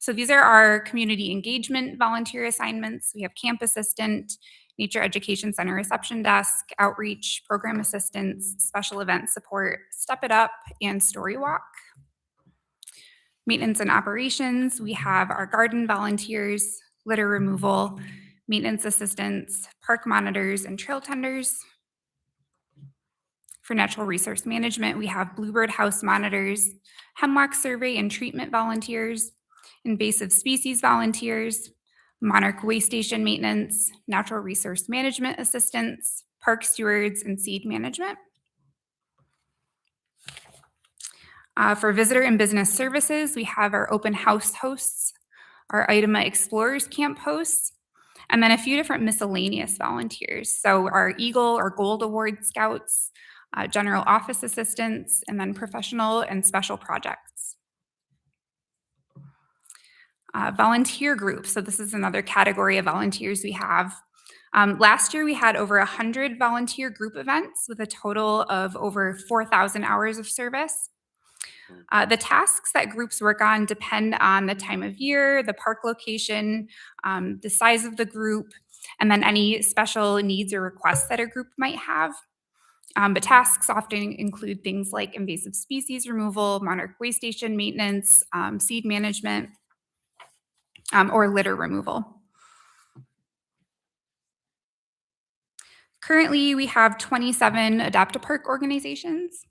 So these are our community engagement volunteer assignments. We have camp assistant, nature education center reception desk, outreach, program assistance, special event support, step it up, and story walk. Maintenance and operations, we have our garden volunteers, litter removal, maintenance assistants, park monitors, and trail tenders. For natural resource management, we have bluebird house monitors, hemlock survey and treatment volunteers, invasive species volunteers, monarch way station maintenance, natural resource management assistants, park stewards, and seed management. For visitor and business services, we have our open house hosts, our Itama Explorers Camp hosts, and then a few different miscellaneous volunteers. So our Eagle or Gold Award scouts, general office assistants, and then professional and special projects. Volunteer groups. So this is another category of volunteers we have. Last year, we had over 100 volunteer group events with a total of over 4,000 hours of service. The tasks that groups work on depend on the time of year, the park location, the size of the group, and then any special needs or requests that a group might have. But tasks often include things like invasive species removal, monarch way station maintenance, seed management, or litter removal. Currently, we have 27 Adopt-a-Park organizations.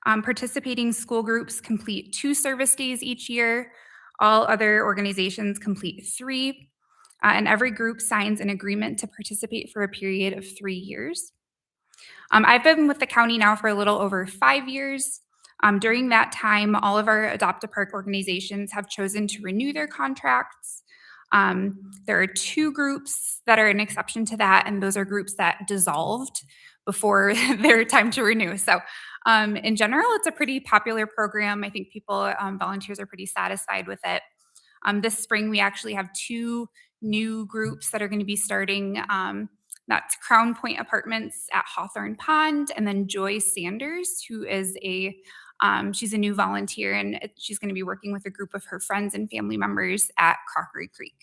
Participating school groups complete 2 service days each year. All other organizations complete 3. And every group signs an agreement to participate for a period of 3 years. I've been with the county now for a little over 5 years. During that time, all of our Adopt-a-Park organizations have chosen to renew their contracts. There are 2 groups that are an exception to that, and those are groups that dissolved before their time to renew. So in general, it's a pretty popular program. I think people, volunteers are pretty satisfied with it. This spring, we actually have 2 new groups that are going to be starting. That's Crown Point Apartments at Hawthorne Pond, and then Joy Sanders, who is she's a new volunteer, and she's going to be working with a group of her friends and family members at Crockery Creek.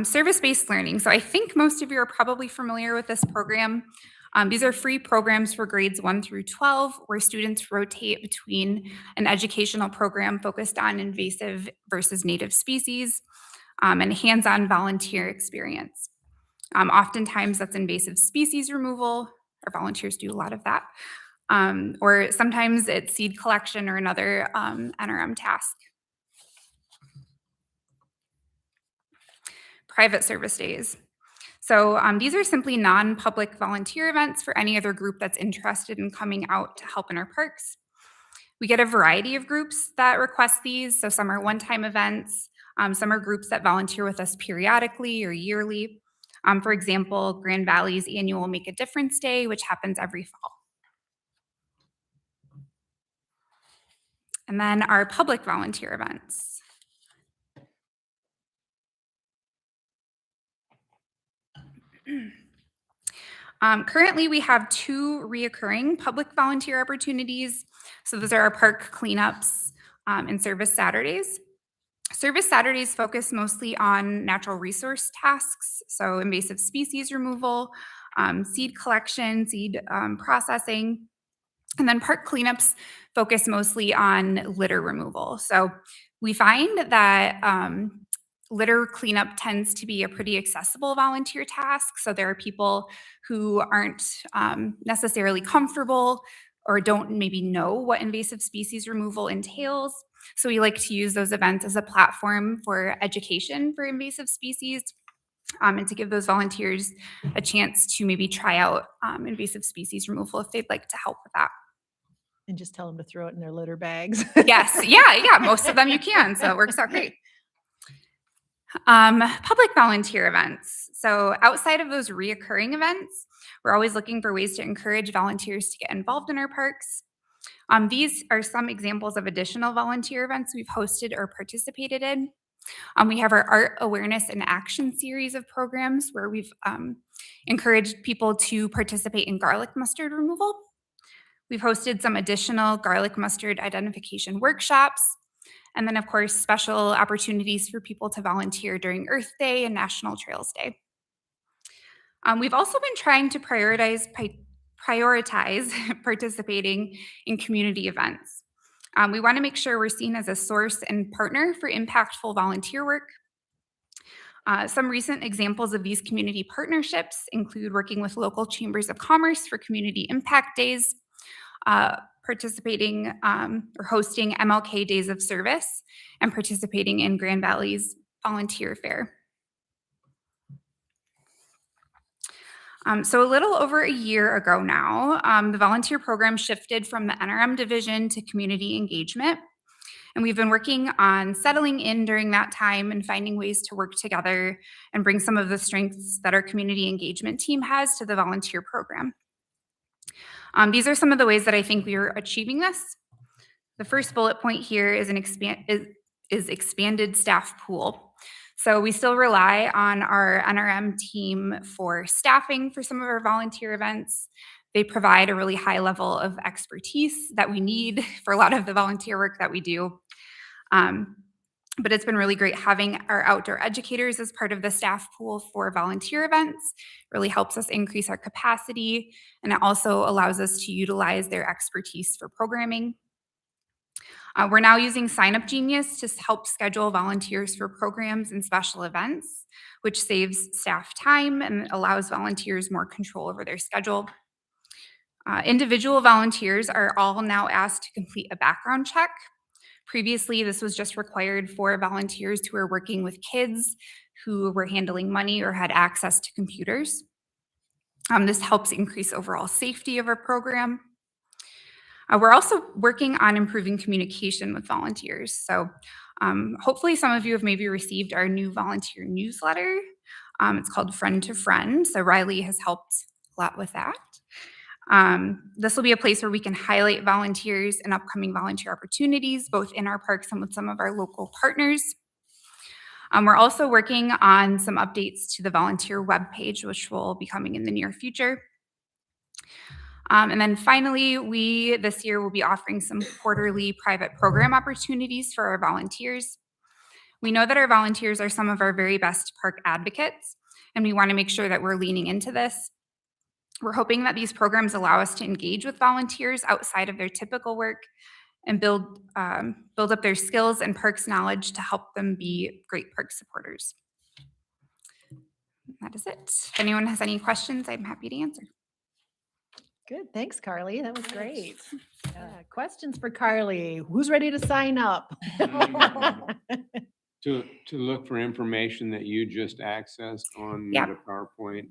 Service-based learning. So I think most of you are probably familiar with this program. These are free programs for grades 1 through 12, where students rotate between an educational program focused on invasive versus native species and hands-on volunteer experience. Oftentimes that's invasive species removal. Our volunteers do a lot of that. Or sometimes it's seed collection or another NRM task. Private service days. So these are simply non-public volunteer events for any other group that's interested in coming out to help in our parks. We get a variety of groups that request these. So some are one-time events. Some are groups that volunteer with us periodically or yearly. For example, Grand Valley's annual Make a Difference Day, which happens every fall. And then our public volunteer events. Currently, we have 2 reoccurring public volunteer opportunities. So those are our park cleanups and service Saturdays. Service Saturdays focus mostly on natural resource tasks, so invasive species removal, seed collection, seed processing. And then park cleanups focus mostly on litter removal. So we find that litter cleanup tends to be a pretty accessible volunteer task. So there are people who aren't necessarily comfortable or don't maybe know what invasive species removal entails. So we like to use those events as a platform for education for invasive species and to give those volunteers a chance to maybe try out invasive species removal if they'd like to help with that. And just tell them to throw it in their litter bags. Yes, yeah, most of them you can, so it works out great. Public volunteer events. So outside of those reoccurring events, we're always looking for ways to encourage volunteers to get involved in our parks. These are some examples of additional volunteer events we've hosted or participated in. We have our Art Awareness and Action series of programs where we've encouraged people to participate in garlic mustard removal. We've hosted some additional garlic mustard identification workshops. And then, of course, special opportunities for people to volunteer during Earth Day and National Trails Day. We've also been trying to prioritize participating in community events. We want to make sure we're seen as a source and partner for impactful volunteer work. Some recent examples of these community partnerships include working with local chambers of commerce for community impact days, participating or hosting MLK Days of Service, and participating in Grand Valley's Volunteer Fair. So a little over a year ago now, the volunteer program shifted from the NRM division to community engagement. And we've been working on settling in during that time and finding ways to work together and bring some of the strengths that our community engagement team has to the volunteer program. These are some of the ways that I think we are achieving this. The first bullet point here is an expanded staff pool. So we still rely on our NRM team for staffing for some of our volunteer events. They provide a really high level of expertise that we need for a lot of the volunteer work that we do. But it's been really great having our outdoor educators as part of the staff pool for volunteer events. Really helps us increase our capacity, and it also allows us to utilize their expertise for programming. We're now using Sign Up Genius to help schedule volunteers for programs and special events, which saves staff time and allows volunteers more control over their schedule. Individual volunteers are all now asked to complete a background check. Previously, this was just required for volunteers who are working with kids who were handling money or had access to computers. This helps increase overall safety of our program. We're also working on improving communication with volunteers. So hopefully some of you have maybe received our new volunteer newsletter. It's called Friend to Friend. So Riley has helped a lot with that. This will be a place where we can highlight volunteers and upcoming volunteer opportunities, both in our parks and with some of our local partners. We're also working on some updates to the volunteer webpage, which will be coming in the near future. And then finally, this year will be offering some quarterly private program opportunities for our volunteers. We know that our volunteers are some of our very best park advocates, and we want to make sure that we're leaning into this. We're hoping that these programs allow us to engage with volunteers outside of their typical work and build up their skills and parks knowledge to help them be great park supporters. That is it. If anyone has any questions, I'm happy to answer. Good, thanks, Carly. That was great. Questions for Carly? Who's ready to sign up? To look for information that you just accessed on the PowerPoint,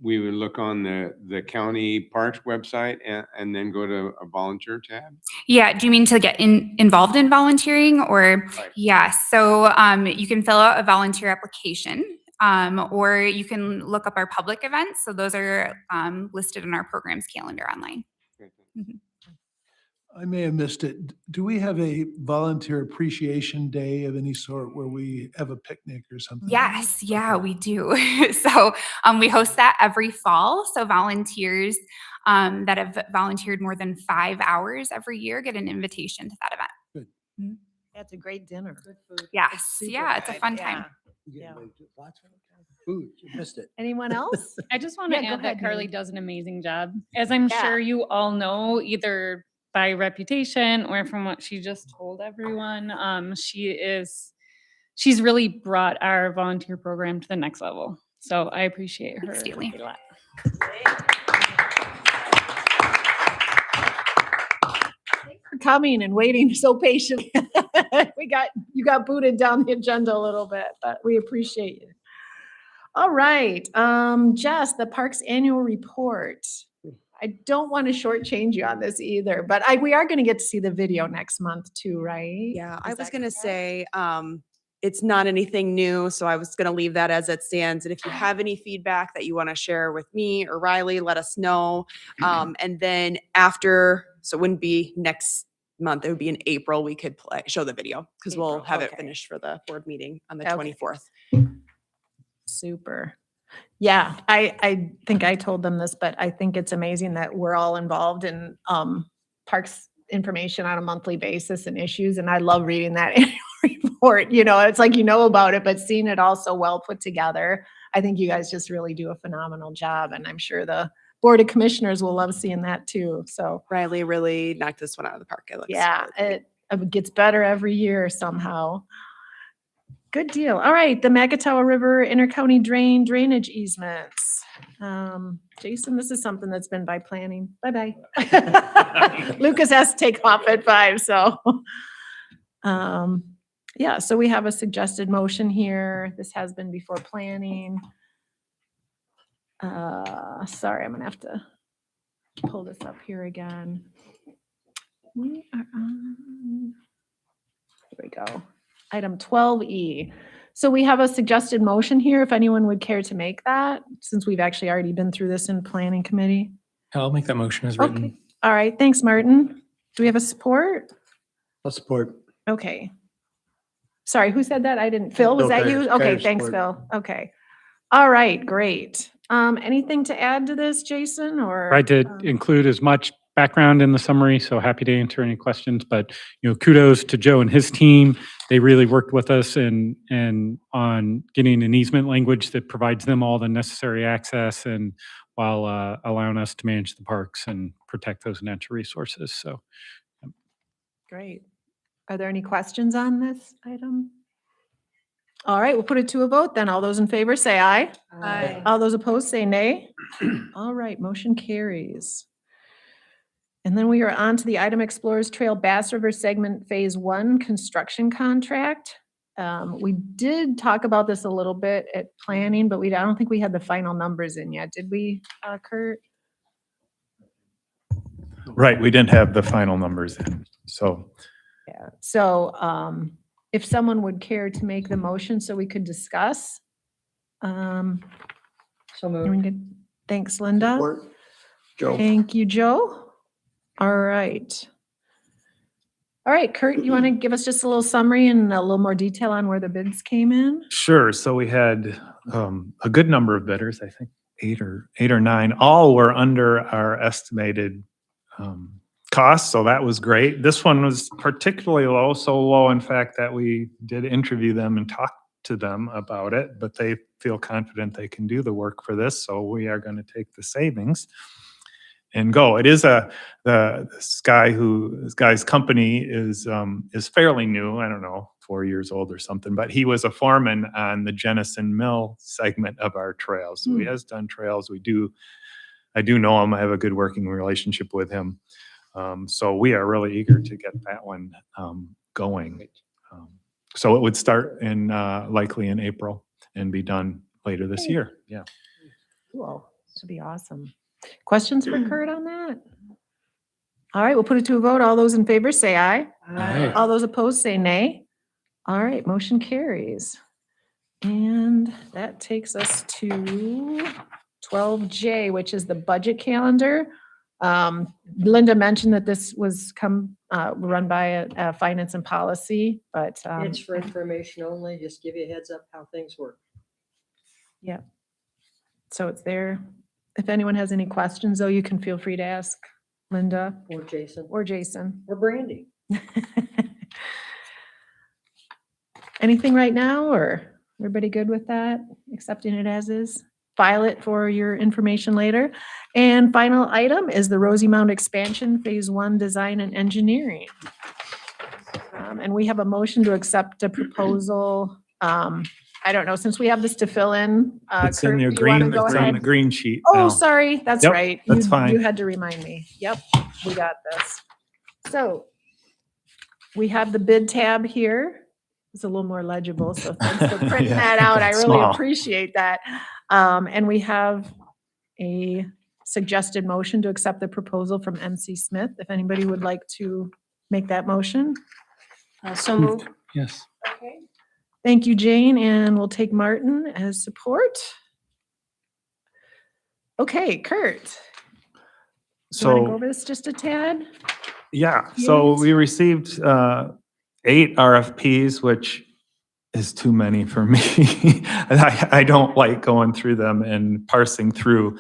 we would look on the county parks website and then go to a volunteer tab. Yeah, do you mean to get involved in volunteering or? Right. Yeah, so you can fill out a volunteer application or you can look up our public events. So those are listed in our programs calendar online. I may have missed it. Do we have a volunteer appreciation day of any sort where we have a picnic or something? Yes, yeah, we do. So we host that every fall. So volunteers that have volunteered more than 5 hours every year get an invitation to that event. Good. That's a great dinner. Good food. Yes, yeah, it's a fun time. Yeah. Food, you missed it. Anyone else? I just want to Yeah, go add that ahead, Carly Nan. does an amazing job. As I'm Yeah. sure you all know, either by reputation or from what she just told everyone, she's really brought our volunteer program to the next level. So I appreciate her Thanks, Steely. a lot. Thanks for coming and waiting so patiently. You got booted down the agenda a little bit, but we appreciate you. All right, Jess, the Parks Annual Report. I don't want to shortchange you on this either, but we are going to get to see the video next month too, right? Yeah, I Is was that gonna correct? say, it's not anything new, so I was gonna leave that as it stands. And if you have any feedback that you want to share with me or Riley, let us know. And then after, so it wouldn't be next month, it would be in April, we could show the video because we'll April, have it okay. finished for the board meeting on the Okay. 24th. Super. Yeah, I think I told them this, but I think it's amazing that we're all involved in parks information on a monthly basis and issues. And I love reading that annual report. You know, it's like you know about it, but seeing it all so well put together. I think you guys just really do a phenomenal job. And I'm sure the Board of Commissioners will love seeing that too. So Riley really knocked this one out of the park. It looks yeah, really great. it gets better every year somehow. Good deal. All right, the Macatawa River Intercounty Drainage easements. Jason, this is something that's been by planning. Bye-bye. Lucas has to take off at 5, so. Yeah, so we have a suggested motion here. This has been before planning. Sorry, I'm gonna have to pull this up here again. We are on, here we go. Item 12E. So we have a suggested motion here, if anyone would care to make that, since we've actually already been through this in planning committee. I'll make that motion as Okay. written. All right, thanks, Martin. Do we have a support? I'll support. Okay. Sorry, who said that? I didn't, Phil, was Bill that you? Geiger- Okay, Geiger thanks, support. Phil. Okay. All right, great. Anything to add to this, Jason, or? Tried to include as much background in the summary, so happy to answer any questions. But kudos to Joe and his team. They really worked with us and on getting an easement language that provides them all the necessary access, and while allowing us to manage the parks and protect those natural resources. So Great. Are there any questions on this item? All right, we'll put it to a vote then. All those in favor say aye. Aye. All those opposed say nay. All right, motion carries. And then we are on to the item Explorers Trail Bass River Segment Phase 1 construction contract. We did talk about this a little bit at planning, but I don't think we had the final numbers in yet. Did we, Kurt? Right, we didn't have the final numbers in, so. Yeah, so if someone would care to make the motion so we could discuss. So moved. we could- Thanks, Linda. Support. Joe. Thank you, Joe. All right. All right, Kurt, you want to give us just a little summary and a little more detail on where the bids came in? Sure. So we had a good number of bidders, I think eight or nine. All were under our estimated costs, so that was great. This one was particularly low, so low, in fact, that we did interview them and talk to them about it, but they feel confident they can do the work for this, so we are going to take the savings and go. It is this guy's company is fairly new. I don't know, 4 years old or something, but he was a foreman on the Jennison Mill segment of our trail. So he has done trails. I do know him. I have a good working relationship with him. So we are really eager to get that one going. So it would start likely in April and be done later this year. Yeah. Cool. That'd be awesome. Questions for Kurt on that? All right, we'll put it to a vote. All those in favor say aye. Aye. All those opposed say nay. All right, motion carries. And that takes us to 12J, which is the budget calendar. Linda mentioned that this was run by a finance and policy, but. It's for information only, just give you a heads up how things work. Yeah. So it's there. If anyone has any questions, though, you can feel free to ask Linda. Or Jason. Or Jason. Or Brandy. Anything right now, or everybody good with that? Accepting it as is? File it for your information later. And final item is the Rosie Mound expansion, Phase 1 design and engineering. And we have a motion to accept a proposal. I don't know, since we have this to fill in. It's in Kurt, your do you wanna green, go it's on ahead? the green sheet Oh, now. sorry, that's Yep, right. that's You fine. had to remind me. Yep, we got this. So we have the bid tab here. It's a little more legible, so thanks for printing Yeah, that out. I really small. appreciate that. And we have a suggested motion to accept the proposal from MC Smith. If anybody would like to make that motion. So moved. Yes. Okay. Thank you, Jane, and we'll take Martin as support. Okay, Kurt. Do you want to go So, over this just a tad? yeah, so Yes. we received 8 RFPs, which is too many for me. I don't like going through them and parsing through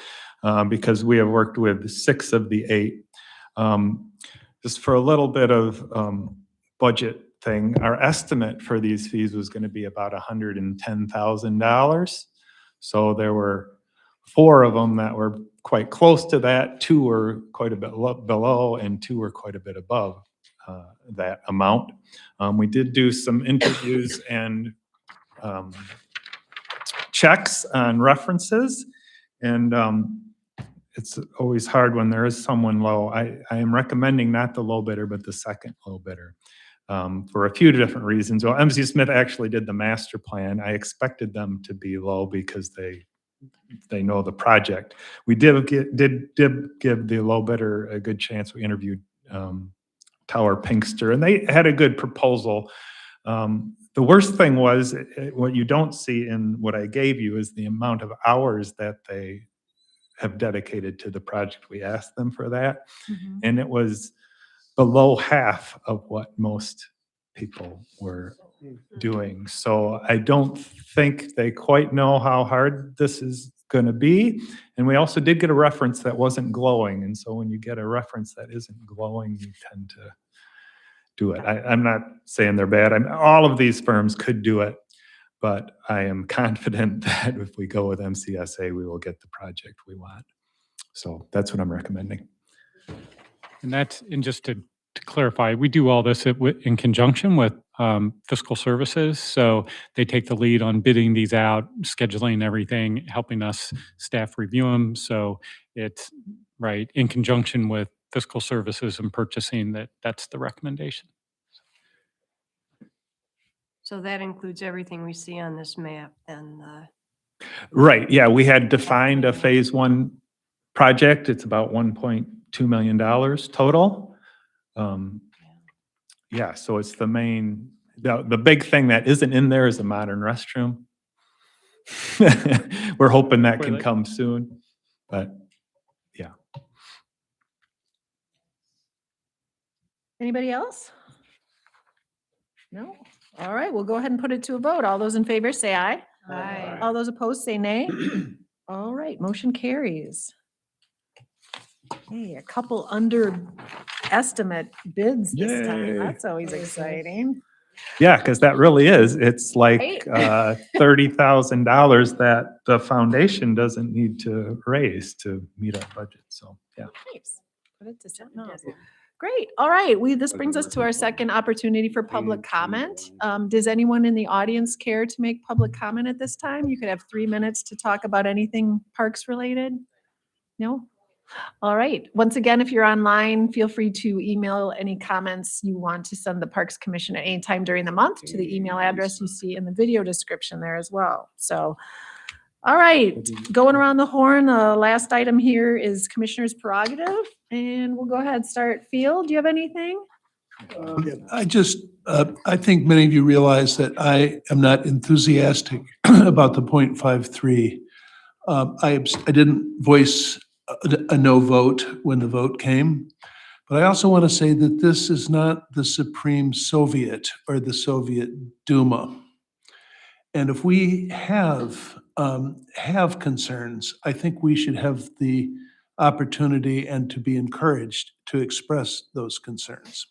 because we have worked with 6 of the 8. Just for a little bit of budget thing, our estimate for these fees was going to be about $110,000. So there were 4 of them that were quite close to that, 2 were quite a bit below, and 2 were quite a bit above that amount. We did do some interviews and checks on references, and it's always hard when there is someone low. I am recommending not the low bidder, but the second low bidder for a few different reasons. Well, MC Smith actually did the master plan. I expected them to be low because they know the project. We did give the low bidder a good chance. We interviewed Tower Pinkster, and they had a good proposal. The worst thing was what you don't see in what I gave you is the amount of hours that they have dedicated to the project. We asked them for that, and it was below half of what most people were doing. So I don't think they quite know how hard this is going to be. And we also did get a reference that wasn't glowing. And so when you get a reference that isn't glowing, you tend to do it. I'm not saying they're bad. All of these firms could do it, but I am confident that if we go with MCSA, we will get the project we want. So that's what I'm recommending. And just to clarify, we do all this in conjunction with fiscal services. So they take the lead on bidding these out, scheduling everything, helping us staff review them. So it's right in conjunction with fiscal services and purchasing that's the recommendation. So that includes everything we see on this map and Right. Yeah. We had defined a phase 1 project. It's about $1.2 million total. Yeah, so it's the big thing that isn't in there is a modern restroom. We're hoping that can come soon, but yeah. Anybody else? No? All right, we'll go ahead and put it to a vote. All those in favor say aye. Aye. All those opposed say nay. All right, motion carries. Hey, a couple under estimate bids this time. Yay. That's always exciting. Yeah, because that really is. It's like Right. $30,000 that the foundation doesn't need to raise to meet our budget. So, yeah. Nice. Put it to something else. Great. All right. This brings us to our second opportunity for public comment. Does anyone in the audience care to make public comment at this time? You could have 3 minutes to talk about anything parks related. No? All right. Once again, if you're online, feel free to email any comments you want to send the Parks Commission at any time during the month to the email address you see in the video description there as well. So, all right, going around the horn, the last item here is Commissioner's prerogative, and we'll go ahead, start. Field, do you have anything? I think many of you realize that I am not enthusiastic about the 0.53. I didn't voice a no vote when the vote came. But I also want to say that this is not the Supreme Soviet or the Soviet Duma. And if we have concerns, I think we should have the opportunity and to be encouraged to express those concerns.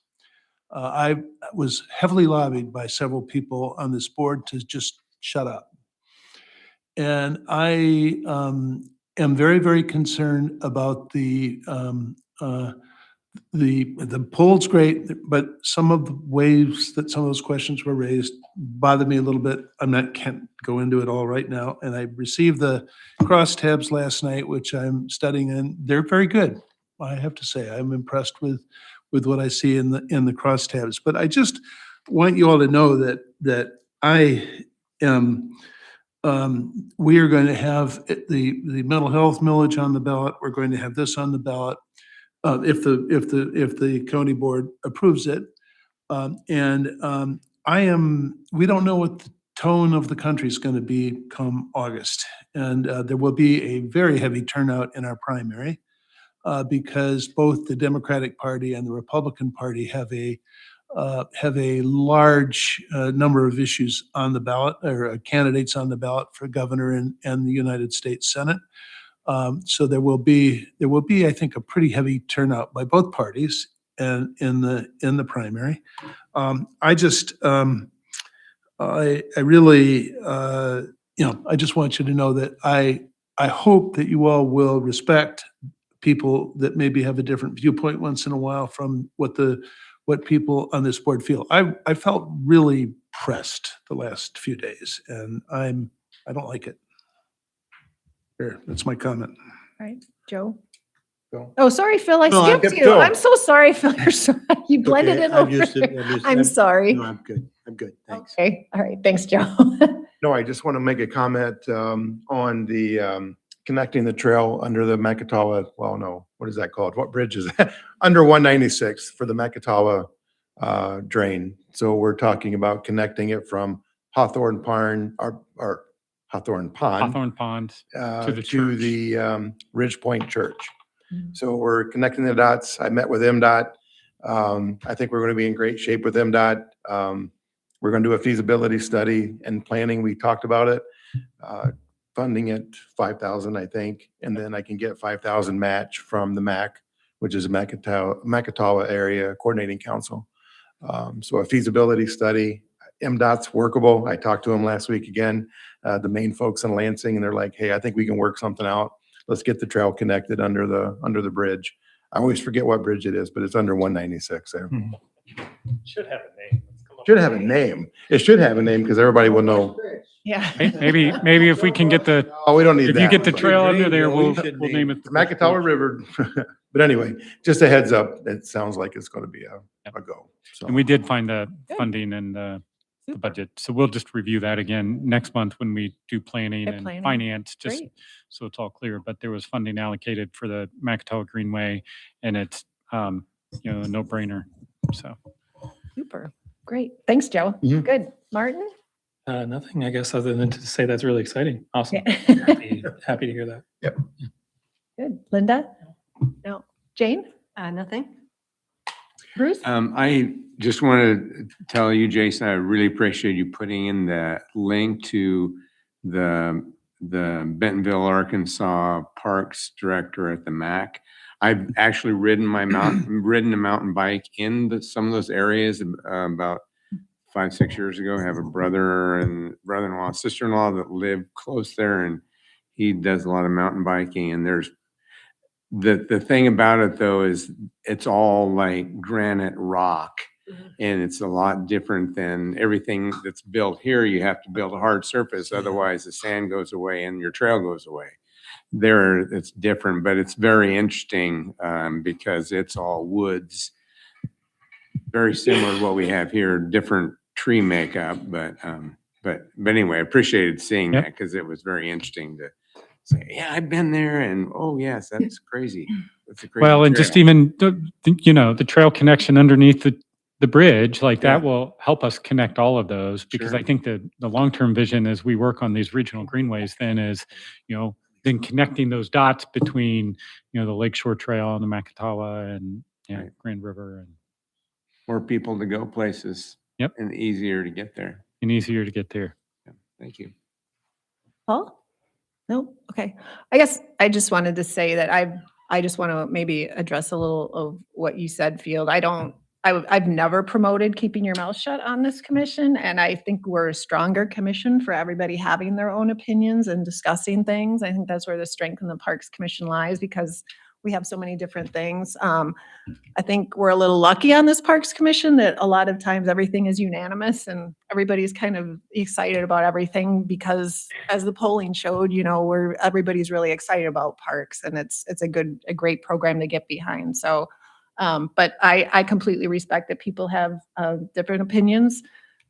I was heavily lobbied by several people on this board to just shut up. And I am very, very concerned about the poll's great, but some of the ways that some of those questions were raised bothered me a little bit. Can't go into it all right now. And I received the crosstabs last night, which I'm studying, and they're very good. I have to say, I'm impressed with what I see in the crosstabs. But I just want you all to know that I am. We are going to have the mental health millage on the ballot. We're going to have this on the ballot. If the county board approves it. We don't know what the tone of the country is going to be come August. And there will be a very heavy turnout in our primary because both the Democratic Party and the Republican Party have a large number of issues on the ballot, or candidates on the ballot for governor and the United States Senate. So there will be, I think, a pretty heavy turnout by both parties and in the primary. I really, I just want you to know that I hope that you all will respect people that maybe have a different viewpoint once in a while from what people on this board feel. I felt really pressed the last few days, and I don't like it. There, that's my comment. All right, Joe? Go. Oh, sorry, Phil, I No, I skipped kept you. going. I'm so sorry, Phil. You're sorry. You blended Okay, in I'm over. used to it. I'm sorry. No, I'm good. I'm good. Thanks. Okay, all right, thanks, Joe. No, I just want to make a comment on the connecting the trail under the Macatawa, well, no, what is that called? What bridge is that? Under 196 for the Macatawa drain. So we're talking about connecting it from Hawthorne Pond, or Hawthorne Pond. Hawthorne Pond to the To church. the Ridge Point Church. So we're connecting the dots. I met with MDOT. I think we're going to be in great shape with MDOT. We're going to do a feasibility study and planning. We talked about it. Funding it 5,000, I think, and then I can get 5,000 match from the MAC, which is Macatawa Area Coordinating Council. So a feasibility study. MDOT's workable. I talked to them last week again, the main folks in Lansing, and they're like, hey, I think we can work something out. Let's get the trail connected under the bridge. I always forget what bridge it is, but it's under 196 there. Should have a name. Should have a name. It should have a name because everybody will know. Yeah. Maybe if we can get the, Oh, we don't need if that. you get the but- trail under there, we'll name it. It's Macatawa River. But anyway, just a heads up, it sounds like it's going to be a go. So And we did find the funding in the budget. So we'll just review that again next month when we do planning Okay, and planning. finance, just Great. so it's all clear. But there was funding allocated for the Macatawa Greenway, and it's, a no-brainer, so. Super, great. Thanks, Joe. Mhm. Good. Martin? Nothing, I guess, other than to say that's really exciting. Awesome. Yeah. Happy to hear that. Yep. Good. Linda? No. Jane? Nothing. Bruce? I just want to tell you, Jason, I really appreciate you putting in the link to the Bentonville, Arkansas Parks Director at the MAC. I've actually ridden a mountain bike in some of those areas about 5-6 years ago. I have a brother-in-law, sister-in-law that live close there, and he does a lot of mountain biking. And there's the thing about it though is it's all like granite rock, and it's a lot different than everything that's built here. You have to build a hard surface, otherwise the sand goes away and your trail goes away. There, it's different, but it's very interesting because it's all woods, very similar to what we have here. Different tree makeup, but anyway, I appreciated seeing that because it was very interesting to say, yeah, I've been there, and oh yes, that's crazy. That's a crazy Well, and trail. just even, the trail connection underneath the bridge, like that Yeah. will help us connect all of those, because Sure. I think the long-term vision as we work on these regional greenways then is, then connecting those dots between, the Lakeshore Trail and the Macatawa and Right. Grand River More people to go places. Yep. And easier to get there. and easier to get there. Thank you. Paul? No? Okay. I guess I just wanted to say that I just want to maybe address a little of what you said, Field. I've never promoted keeping your mouth shut on this commission, and I think we're a stronger commission for everybody having their own opinions and discussing things. I think that's where the strength in the Parks Commission lies, because we have so many different things. I think we're a little lucky on this Parks Commission that a lot of times everything is unanimous and everybody's kind of excited about everything, because as the polling showed, everybody's really excited about parks, and it's a great program to get behind. So, but I completely respect that people have different opinions.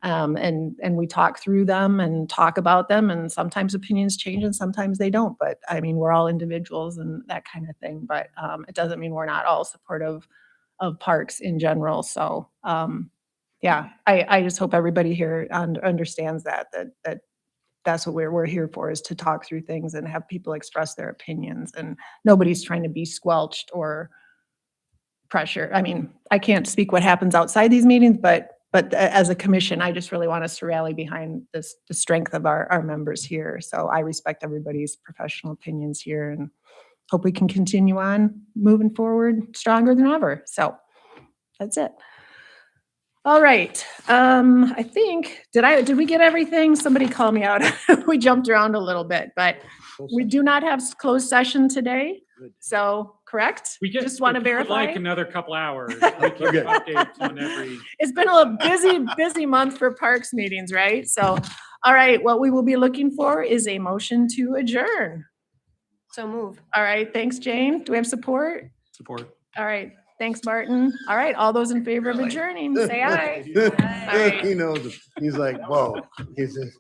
And we talk through them and talk about them, and sometimes opinions change and sometimes they don't. But I mean, we're all individuals and that kind of thing. But it doesn't mean we're not all supportive of parks in general. So yeah, I just hope everybody here understands that's what we're here for, is to talk through things and have people express their opinions. And nobody's trying to be squelched or pressure. I mean, I can't speak what happens outside these meetings, but as a commission, I just really want us to rally behind the strength of our members here. So I respect everybody's professional opinions here and hope we can continue on moving forward stronger than ever. So that's it. All right. I think, did we get everything? Somebody call me out. We jumped around a little bit, but we do not have closed session today. So, correct? We just want to verify. Like another couple hours. We can give updates on every. It's been a busy month for parks meetings, right? So, all right, what we will be looking for is a motion to adjourn. So move. All right, thanks, Jane. Do we have support? Support. All right, thanks, Martin. All right, all those in favor of adjourning, say aye. All right. He knows, he's like, whoa, he's just.